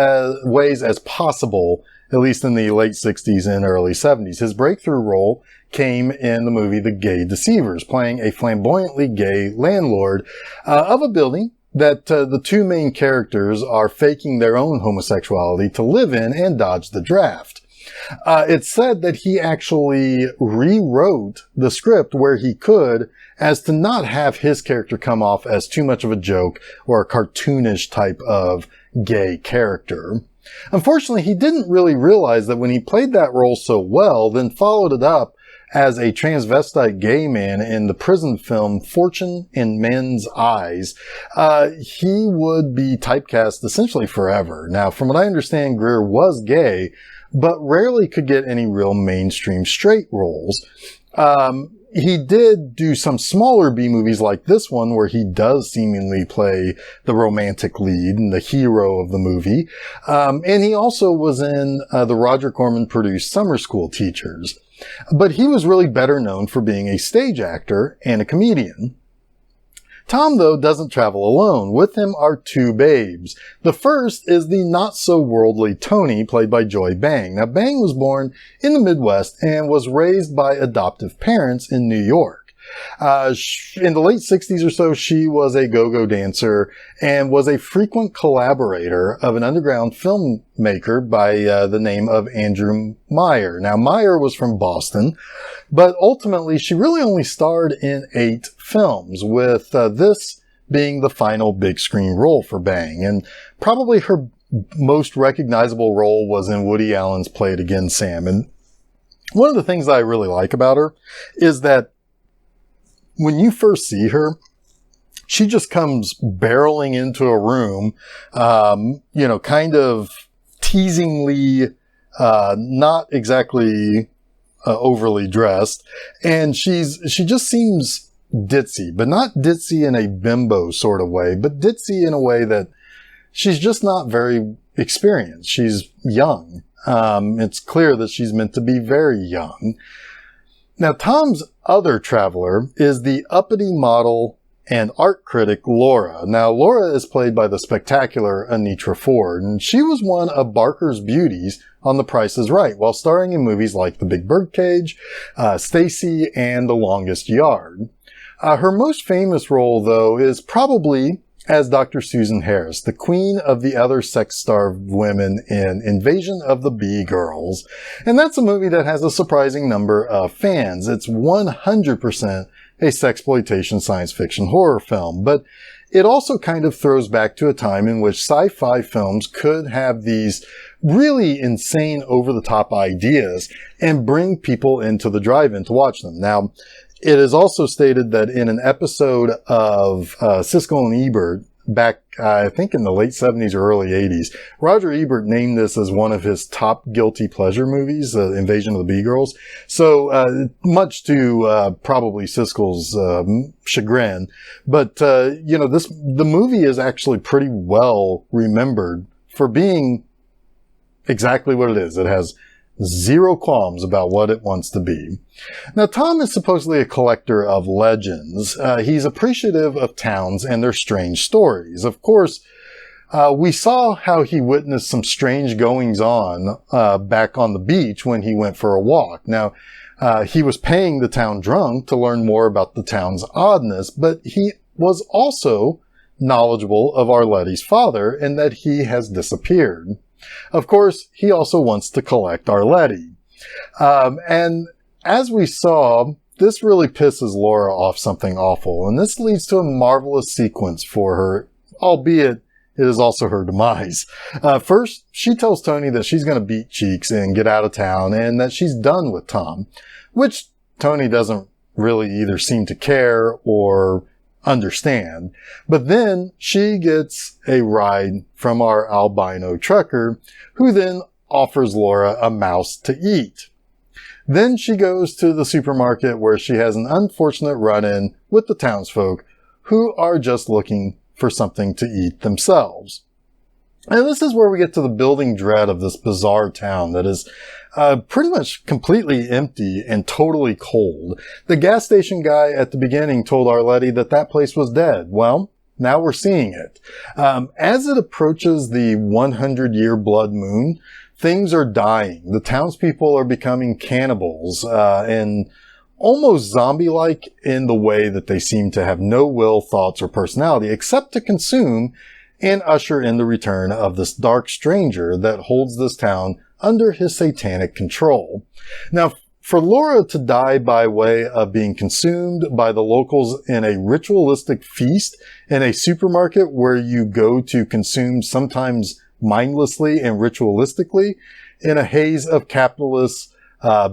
ways as possible, at least in the late 60s and early 70s. His breakthrough role came in the movie The Gay Deceivers, playing a flamboyantly gay landlord of a building that the 2 main characters are faking their own homosexuality to live in and dodge the draft. It's said that he actually rewrote the script where he could, as to not have his character come off as too much of a joke or a cartoonish type of gay character. Unfortunately, he didn't really realize that when he played that role so well, then followed it up as a transvestite gay man in the prison film Fortune in Men's Eyes, he would be typecast essentially forever. Now, from what I understand, Greer was gay, but rarely could get any real mainstream straight roles. He did do some smaller B-movies like this one, where he does seemingly play the romantic lead and the hero of the movie. And he also was in the Roger Corman-produced Summer School Teachers. But he was really better known for being a stage actor and a comedian. Tom, though, doesn't travel alone. With him are 2 babes. The first is the not-so-worldly Tony, played by Joy Bang. Now, Bang was born in the Midwest and was raised by adoptive parents in New York. In the late 60s or so, she was a go-go dancer and was a frequent collaborator of an underground filmmaker by the name of Andrew Meyer. Now, Meyer was from Boston, but ultimately she really only starred in 8 films, with this being the final big screen role for Bang. And probably her most recognizable role was in Woody Allen's Play It Again, Sam. And one of the things that I really like about her is that when you first see her, she just comes barreling into a room, kind of teasingly, not exactly overly dressed. And she just seems ditzy, but not ditzy in a bimbo sort of way, but ditzy in a way that she's just not very experienced. She's young. It's clear that she's meant to be very young. Now, Tom's other traveler is the uppity model and art critic Laura. Now, Laura is played by the spectacular Anitra Ford, and she was one of Barker's beauties on The Price is Right, while starring in movies like The Big Birdcage, Stacy, and The Longest Yard. Her most famous role, though, is probably as Dr. Susan Harris, the queen of the other sex-starved women in Invasion of the B-Girls. And that's a movie that has a surprising number of fans. It's 100% a sexploitation science fiction horror film, but it also kind of throws back to a time in which sci-fi films could have these really insane over-the-top ideas and bring people into the drive-in to watch them. Now, it is also stated that in an episode of Siskel and Ebert back, I think in the late 70s or early 80s, Roger Ebert named this as one of his top guilty pleasure movies, Invasion of the B-Girls. So, much to probably Siskel's chagrin. But, the movie is actually pretty well remembered for being exactly what it is. It has zero qualms about what it wants to be. Now, Tom is supposedly a collector of legends. He's appreciative of towns and their strange stories. Of course, we saw how he witnessed some strange goings-on back on the beach when he went for a walk. Now, he was paying the town drunk to learn more about the town's oddness, but he was also knowledgeable of Arletty's father and that he has disappeared. Of course, he also wants to collect Arletty. And as we saw, this really pisses Laura off something awful, and this leads to a marvelous sequence for her, albeit it is also her demise. First, she tells Tony that she's going to beat cheeks and get out of town, and that she's done with Tom, which Tony doesn't really either seem to care or understand. But then she gets a ride from our albino trucker, who then offers Laura a mouse to eat. Then she goes to the supermarket where she has an unfortunate run-in with the townsfolk who are just looking for something to eat themselves. And this is where we get to the building dread of this bizarre town that is pretty much completely empty and totally cold. The gas station guy at the beginning told Arletty that that place was dead. Well, now we're seeing it. As it approaches the 100-year blood moon, things are dying. The townspeople are becoming cannibals and almost zombie-like in the way that they seem to have no will, thoughts, or personality except to consume and usher in the return of this dark stranger that holds this town under his satanic control. Now, for Laura to die by way of being consumed by the locals in a ritualistic feast in a supermarket where you go to consume sometimes mindlessly and ritualistically in a haze of capitalist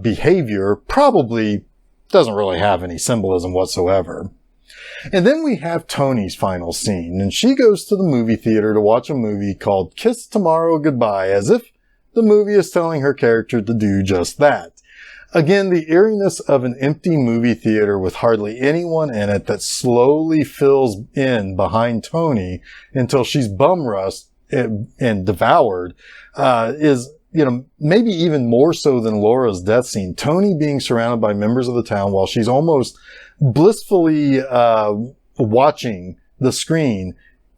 behavior probably doesn't really have any symbolism whatsoever. And then we have Tony's final scene, and she goes to the movie theater to watch a movie called Kiss Tomorrow Goodbye, as if the movie is telling her character to do just that. Again, the eeriness of an empty movie theater with hardly anyone in it that slowly fills in behind Tony until she's bum rushed and devoured is, maybe even more so than Laura's death scene. Tony being surrounded by members of the town while she's almost blissfully watching the screen,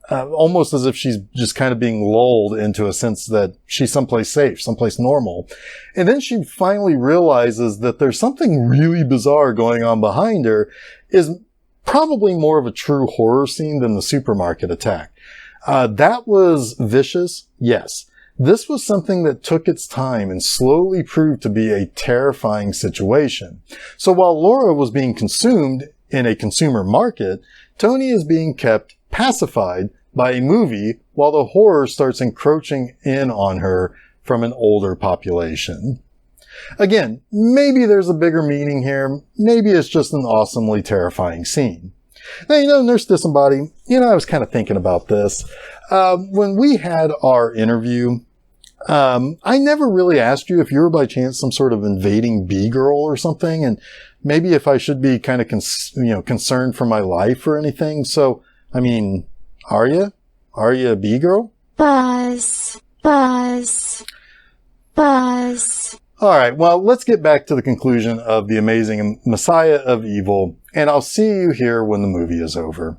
almost as if she's just kind of being lulled into a sense that she's someplace safe, someplace normal. And then she finally realizes that there's something really bizarre going on behind her, is probably more of a true horror scene than the supermarket attack. That was vicious, yes. This was something that took its time and slowly proved to be a terrifying situation. So while Laura was being consumed in a consumer market, Tony is being kept pacified by a movie while the horror starts encroaching in on her from an older population. Again, maybe there's a bigger meaning here. Maybe it's just an awesomely terrifying scene. Now, Nurse Disembody, I was kind of thinking about this. When we had our interview, I never really asked you if you were by chance some sort of invading B-girl or something, and maybe if I should be kind of concerned for my life or anything. So, are you? Are you a B-girl? Buzz. Buzz. Buzz. All right, well, let's get back to the conclusion of The Amazing Messiah of Evil, and I'll see you here when the movie is over.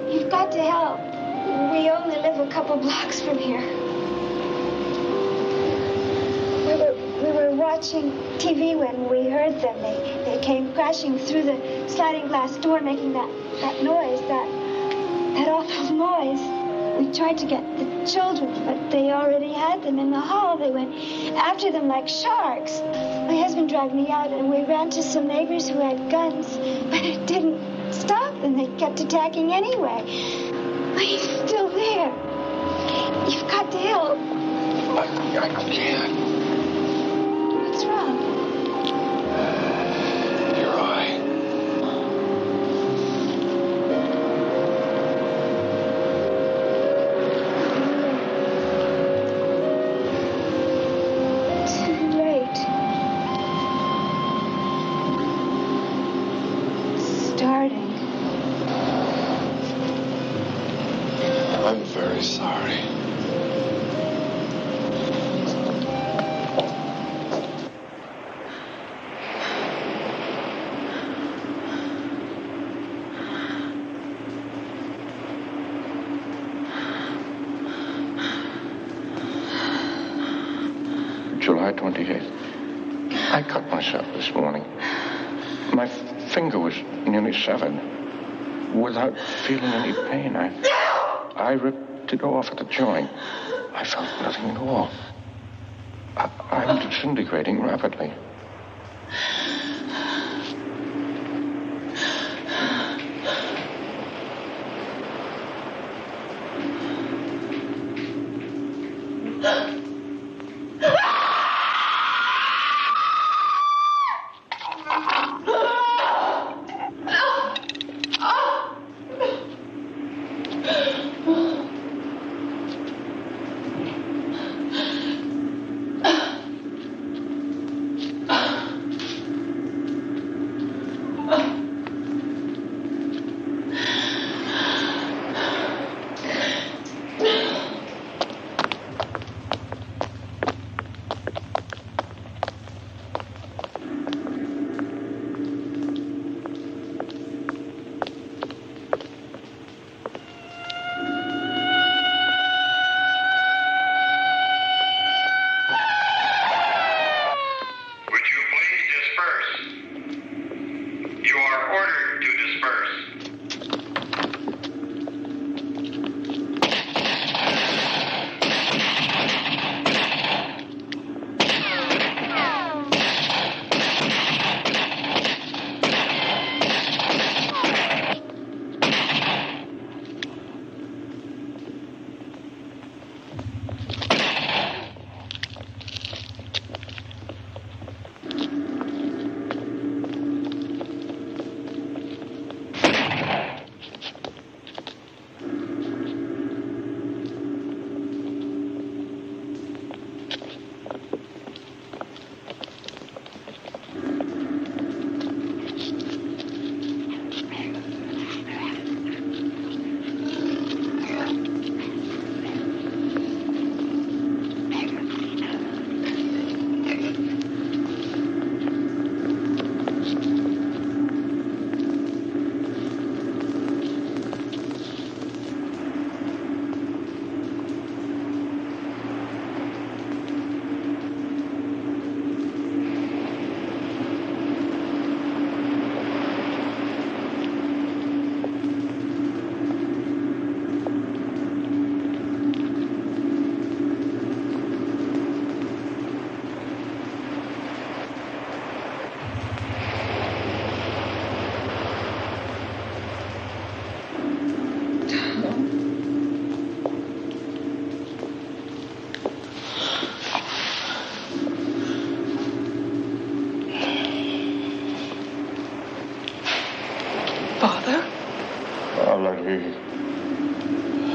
You've got to help. We only live a couple blocks from here. watching TV when we heard them. They came crashing through the sliding glass door, making that noise, that awful noise. We tried to get the children, but they already had them in the hall. They went after them like sharks. My husband dragged me out, and we ran to some neighbors who had guns, but it didn't stop them. They kept attacking anyway. But he's still there. You've got to help. I can't. What's wrong? Your eye. Too late. Starting. I'm very sorry. July 28th. I cut myself this morning. My finger was nearly severed. Without feeling any pain, I ripped it off at the joint. I felt nothing at all. I'm disintegrating rapidly.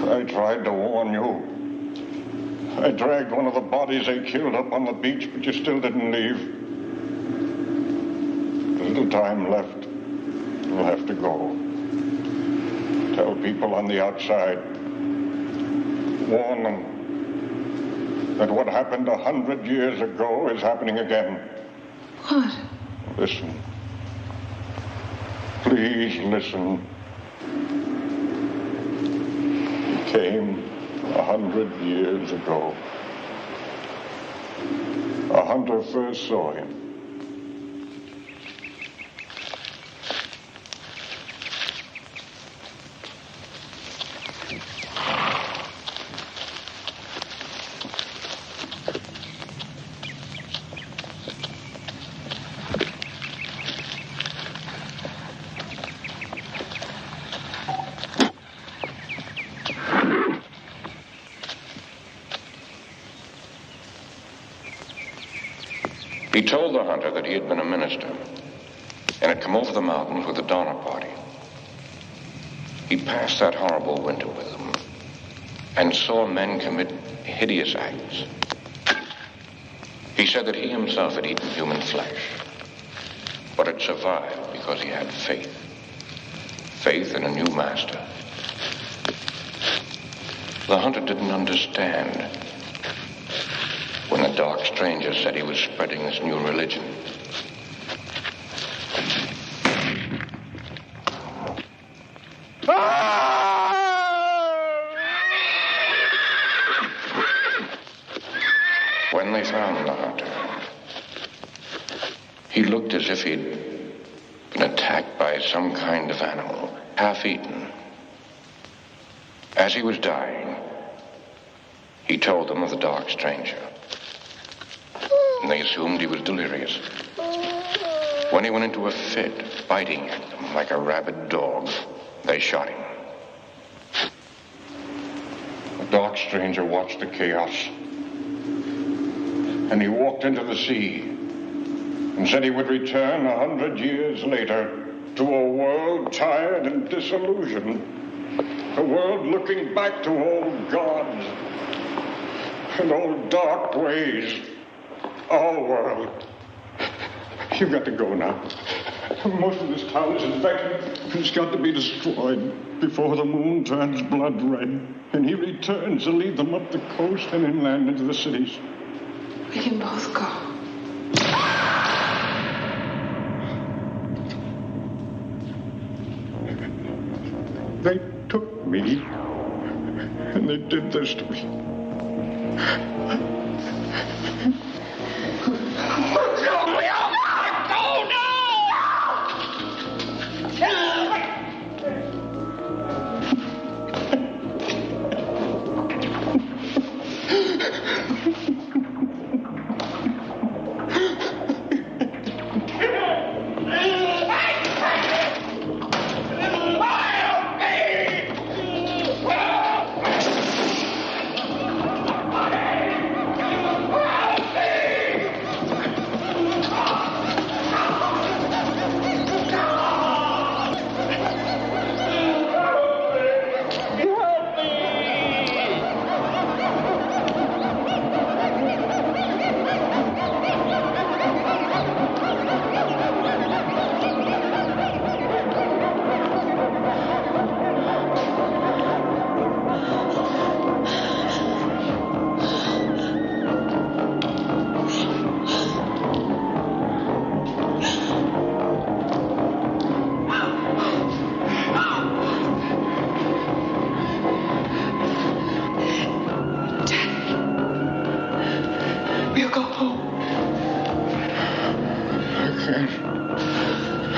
I tried to warn you. I dragged one of the bodies they killed up on the beach, but you still didn't leave. A little time left. You'll have to go. Tell people on the outside. Warn them that what happened 100 years ago is happening again. What? Listen. Please listen. It came 100 years ago. A hunter first saw him. He told the hunter that he had been a minister and had come over the mountains with the Donner Party. He passed that horrible winter with them and saw men commit hideous acts. He said that he himself had eaten human flesh, but had survived because he had faith. Faith in a new master. The hunter didn't understand when the dark stranger said he was spreading this new religion. When they found the hunter, he looked as if he'd been attacked by some kind of animal, half-eaten. As he was dying, he told them of the dark stranger. And they assumed he was delirious. When he went into a fit, biting at them like a rabid dog, they shot him. The dark stranger watched the chaos. And he walked into the sea and said he would return 100 years later to a world tired and disillusioned. A world looking back to old gods and old dark ways. Our world. You've got to go now. Most of this town is infected. It's got to be destroyed before the moon turns blood red. And he returns to lead them up the coast and inland into the cities. We can both go. They took me, and they did this to me.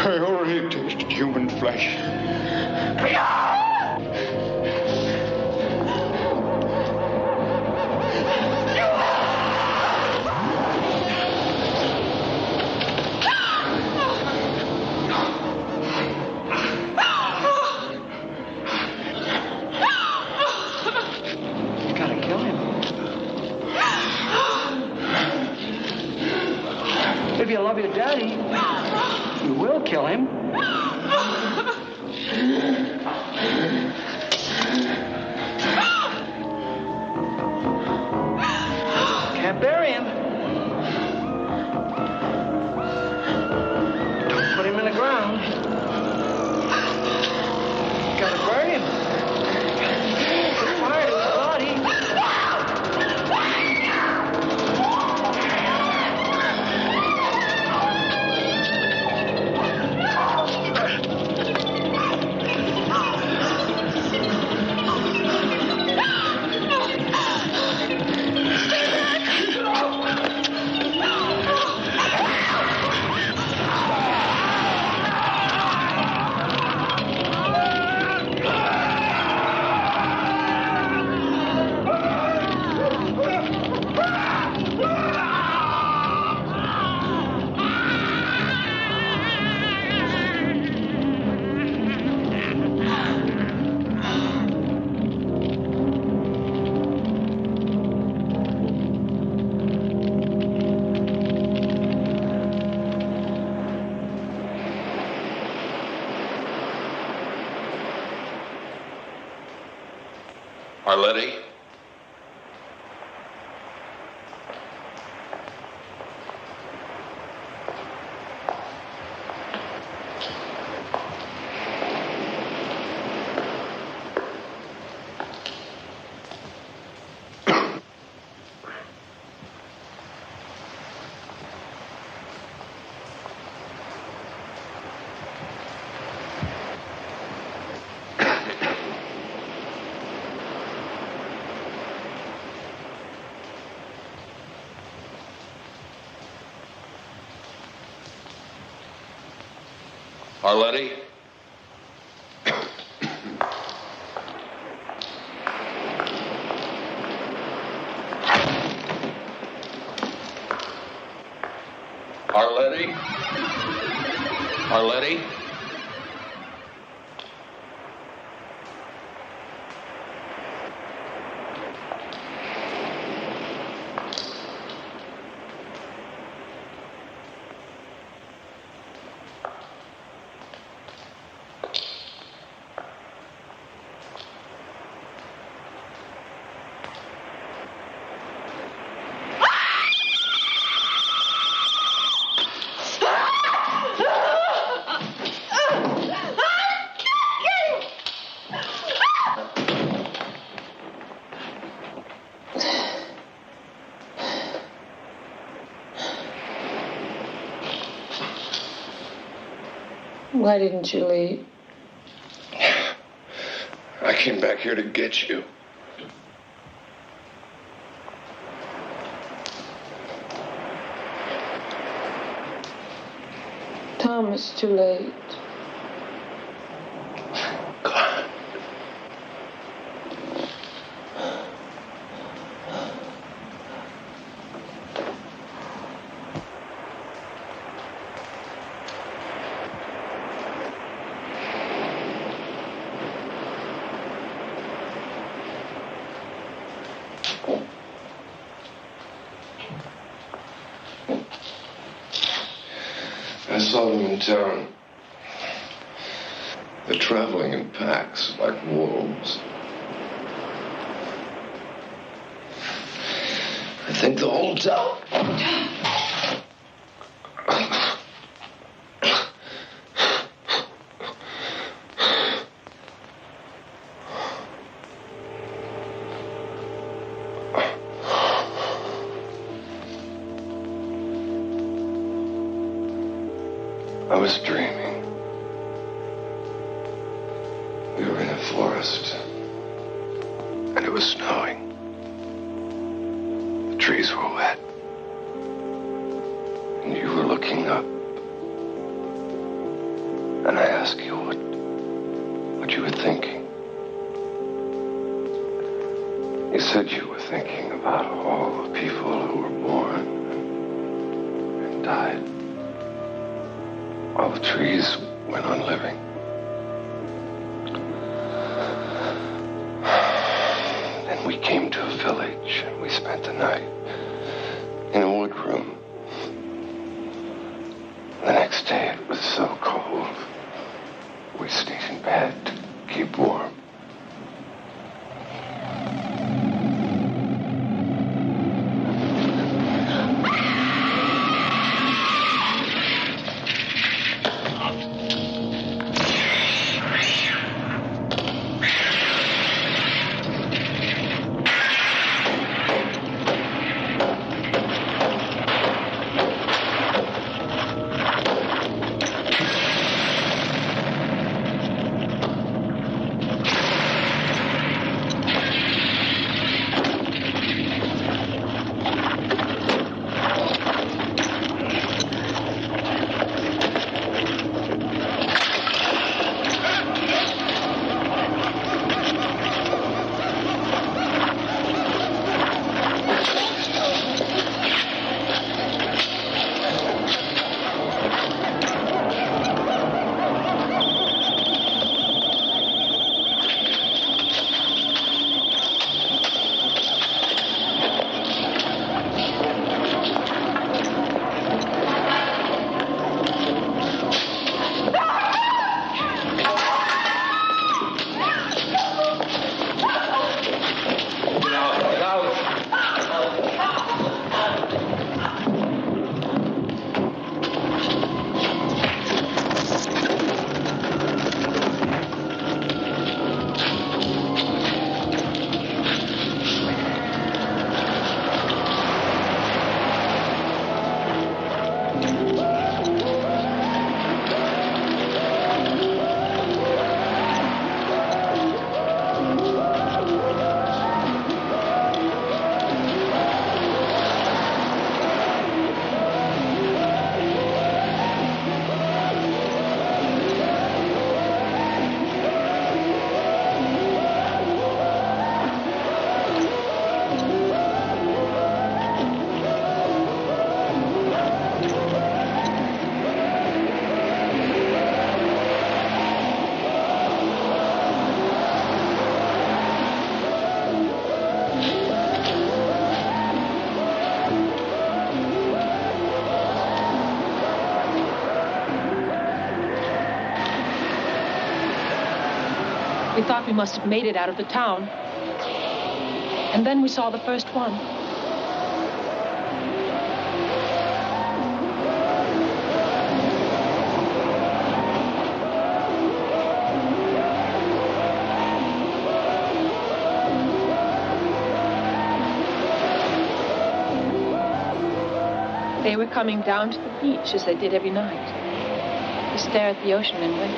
I already tasted human flesh. You gotta kill him. If you love your daddy, you will kill him. Can't bury him. Don't put him in the ground. Gotta burn him. Put fire to his body. Arletty? Arletty? Arletty? Arletty? Why didn't you leave? I came back here to get you. Tom, it's too late. I saw them in town. They're traveling in packs like wolves. I think the whole town. I was dreaming. We were in a forest, and it was snowing. The trees were wet, and you were looking up. And I asked you what you were thinking. You said you were thinking about all the people who were born and died. While the trees went on living. Then we came to a village and we spent the night in a wood room. The next day it was so cold. We stayed in bed to keep warm. We thought we must have made it out of the town. And then we saw the first one. They were coming down to the beach as they did every night, to stare at the ocean and wait.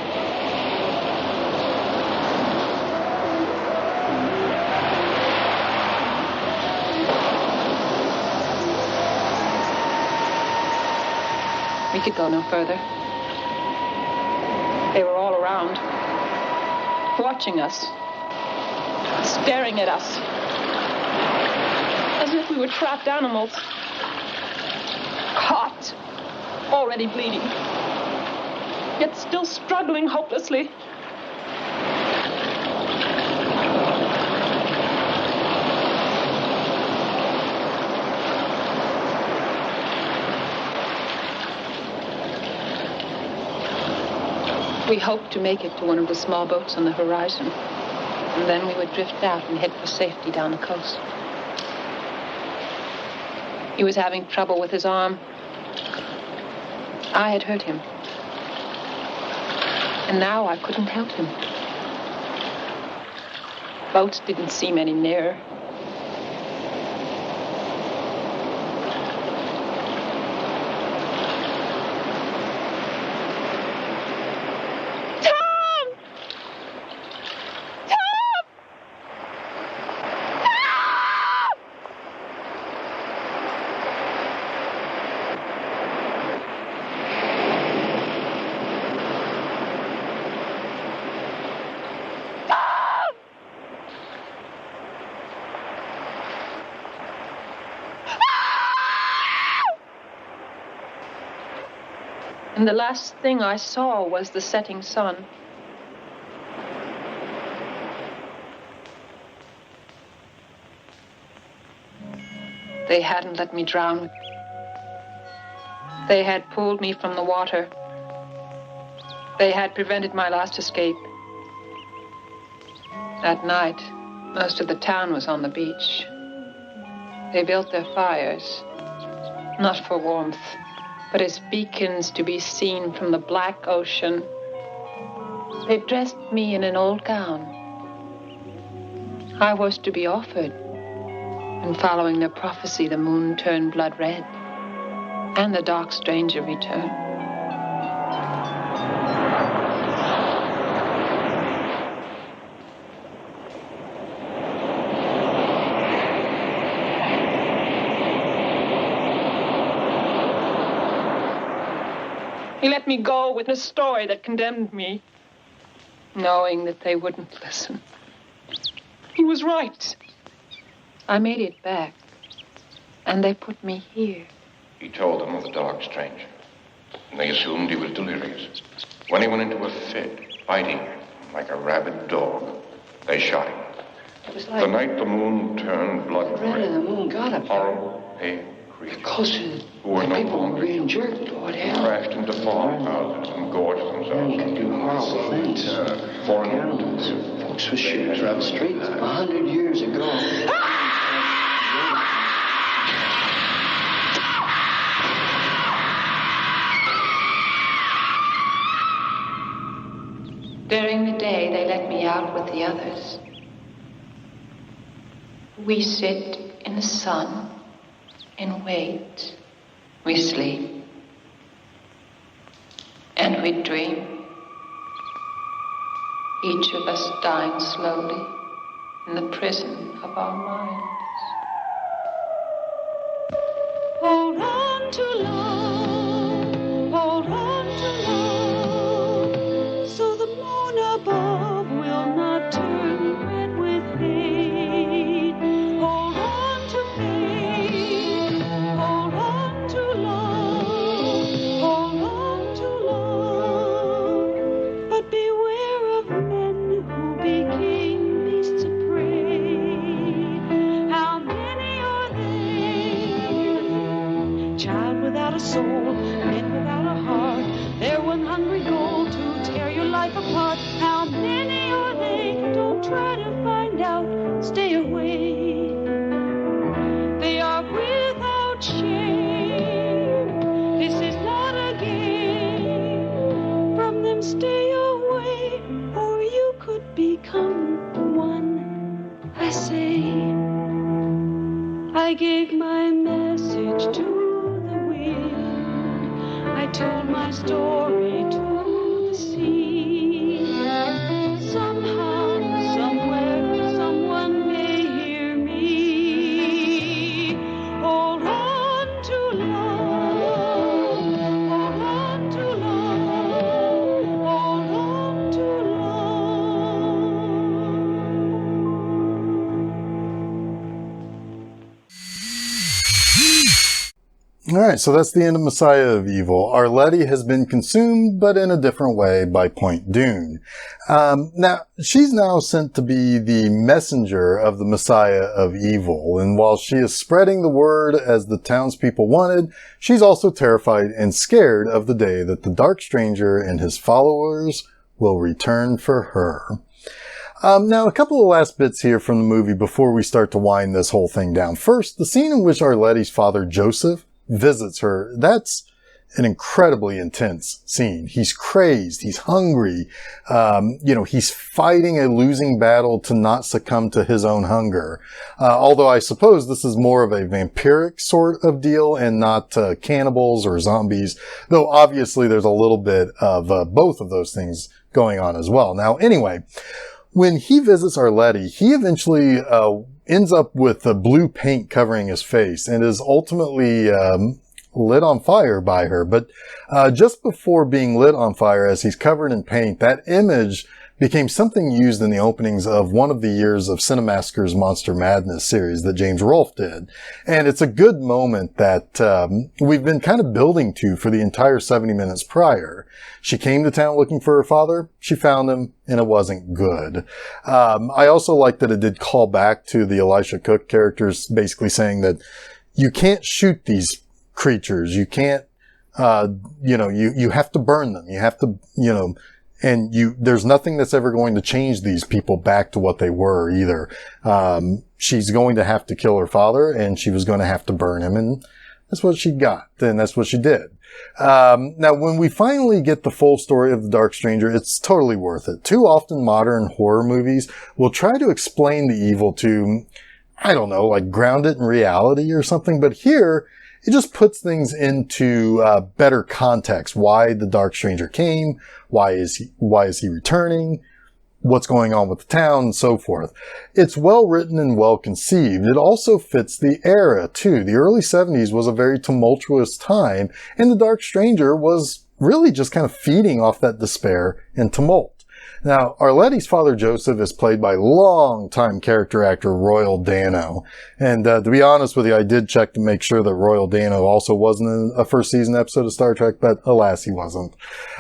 We could go no further. They were all around, watching us, staring at us, as if we were trapped animals. Caught, already bleeding, yet still struggling hopelessly. We hoped to make it to one of the small boats on the horizon, and then we would drift out and head for safety down the coast. He was having trouble with his arm. I had hurt him. And now I couldn't help him. Boats didn't seem any nearer. And the last thing I saw was the setting sun. They hadn't let me drown. They had pulled me from the water. They had prevented my last escape. That night, most of the town was on the beach. They built their fires, not for warmth, but as beacons to be seen from the black ocean. They dressed me in an old gown. I was to be offered, and following their prophecy, the moon turned blood red, and the dark stranger returned. He let me go with a story that condemned me, knowing that they wouldn't listen. He was right. I made it back, and they put me here. He told them of the dark stranger, and they assumed he was delirious. When he went into a fit, biting like a rabid dog, they shot him. It was like the night the moon turned blood red. red. The moon got up. Horrible, pale creatures. Close who were no people longer were being jerked. What hell? crashed into farmhouses and gorged themselves. Men can do horrible things. Foreign cannibals. Folks with shoes around the streets 100 years ago. During the day, they let me out with the others. We sit in the sun and wait. We sleep. And we dream. Each of us dying slowly in the prison of our minds. Hold on to love, hold on to love, so the moon above will not turn red with hate. Hold on to faith, hold on to love, hold on to love, but beware of men who became beasts of prey. How many are there? Child without a soul, gave my message to the wind. I told my story to the sea. Somehow, somewhere, someone may hear me. Hold on to love. Hold on to love. Hold on to All right, so that's the end of Messiah of Evil. Arletty has been consumed, but in a different way, by Point Dune. Now, she's now sent to be the messenger of the Messiah of Evil, and while she is spreading the word as the townspeople wanted, she's also terrified and scared of the day that the Dark Stranger and his followers will return for her. Now, a couple of last bits here from the movie before we start to wind this whole thing down. First, the scene in which Arletty's father, Joseph, visits her, that's an incredibly intense scene. He's crazed. He's hungry. He's fighting a losing battle to not succumb to his own hunger. Although I suppose this is more of a vampiric sort of deal and not cannibals or zombies, though obviously there's a little bit of both of those things going on as well. Now, anyway, when he visits Arletty, he eventually ends up with the blue paint covering his face and is ultimately lit on fire by her. But just before being lit on fire as he's covered in paint, that image became something used in the openings of one of the years of Cinemasker's Monster Madness series that James Rolfe did. And it's a good moment that we've been kind of building to for the entire 70 minutes prior. She came to town looking for her father, she found him, and it wasn't good. I also like that it did call back to the Elisha Cook characters, basically saying that you can't shoot these creatures, you can't, you have to burn them, you have to, and there's nothing that's ever going to change these people back to what they were either. She's going to have to kill her father, and she was going to have to burn him, and that's what she got, and that's what she did. Now, when we finally get the full story of the Dark Stranger, it's totally worth it. Too often modern horror movies will try to explain the evil to, I don't know, like ground it in reality or something, but here, it just puts things into better context. Why the Dark Stranger came, why is he returning, what's going on with the town, and so forth. It's well written and well conceived. It also fits the era, too. The early 70s was a very tumultuous time, and the Dark Stranger was really just kind of feeding off that despair and tumult. Now, Arletty's father, Joseph, is played by longtime character actor Royal Dano. And to be honest with you, I did check to make sure that Royal Dano also wasn't in a first season episode of Star Trek, but alas, he wasn't.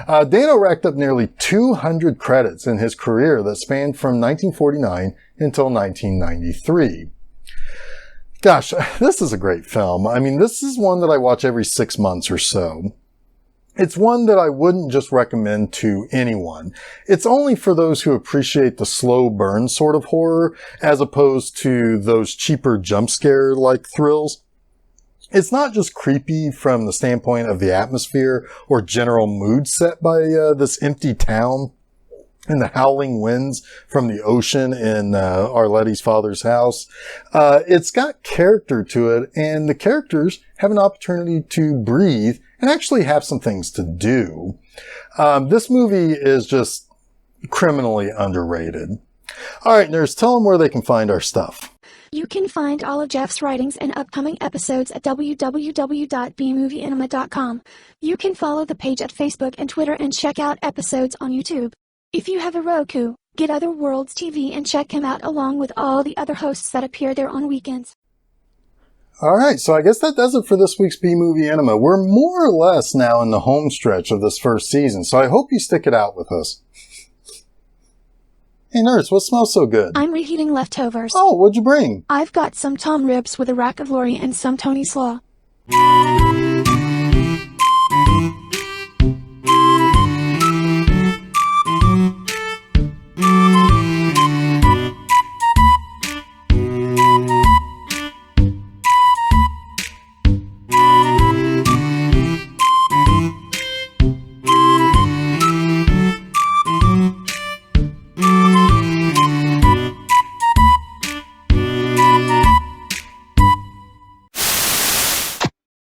Dano racked up nearly 200 credits in his career that spanned from 1949 until 1993. Gosh, this is a great film. I mean, this is one that I watch every 6 months or so. It's one that I wouldn't just recommend to anyone. It's only for those who appreciate the slow burn sort of horror, as opposed to those cheaper jump scare-like thrills. It's not just creepy from the standpoint of the atmosphere or general mood set by this empty town and the howling winds from the ocean in Arletty's father's house. It's got character to it, and the characters have an opportunity to breathe and actually have some things to do. This movie is just criminally underrated. All right, nerds, tell them where they can find our stuff. You can find all of Geoff's writings and upcoming episodes at www.bmovieenema.com. You can follow the page at Facebook and Twitter and check out episodes on YouTube. If you have a Roku, get OtherWorlds TV and check him out along with all the other hosts that appear there on weekends. All right, so I guess that does it for this week's B-Movie Enema. We're more or less now in the home stretch of this first season, so I hope you stick it out with us. Hey, nurse, what smells so good? I'm reheating leftovers. Oh, what'd you bring? I've got some tom ribs with a rack of Lori and some Tony slaw.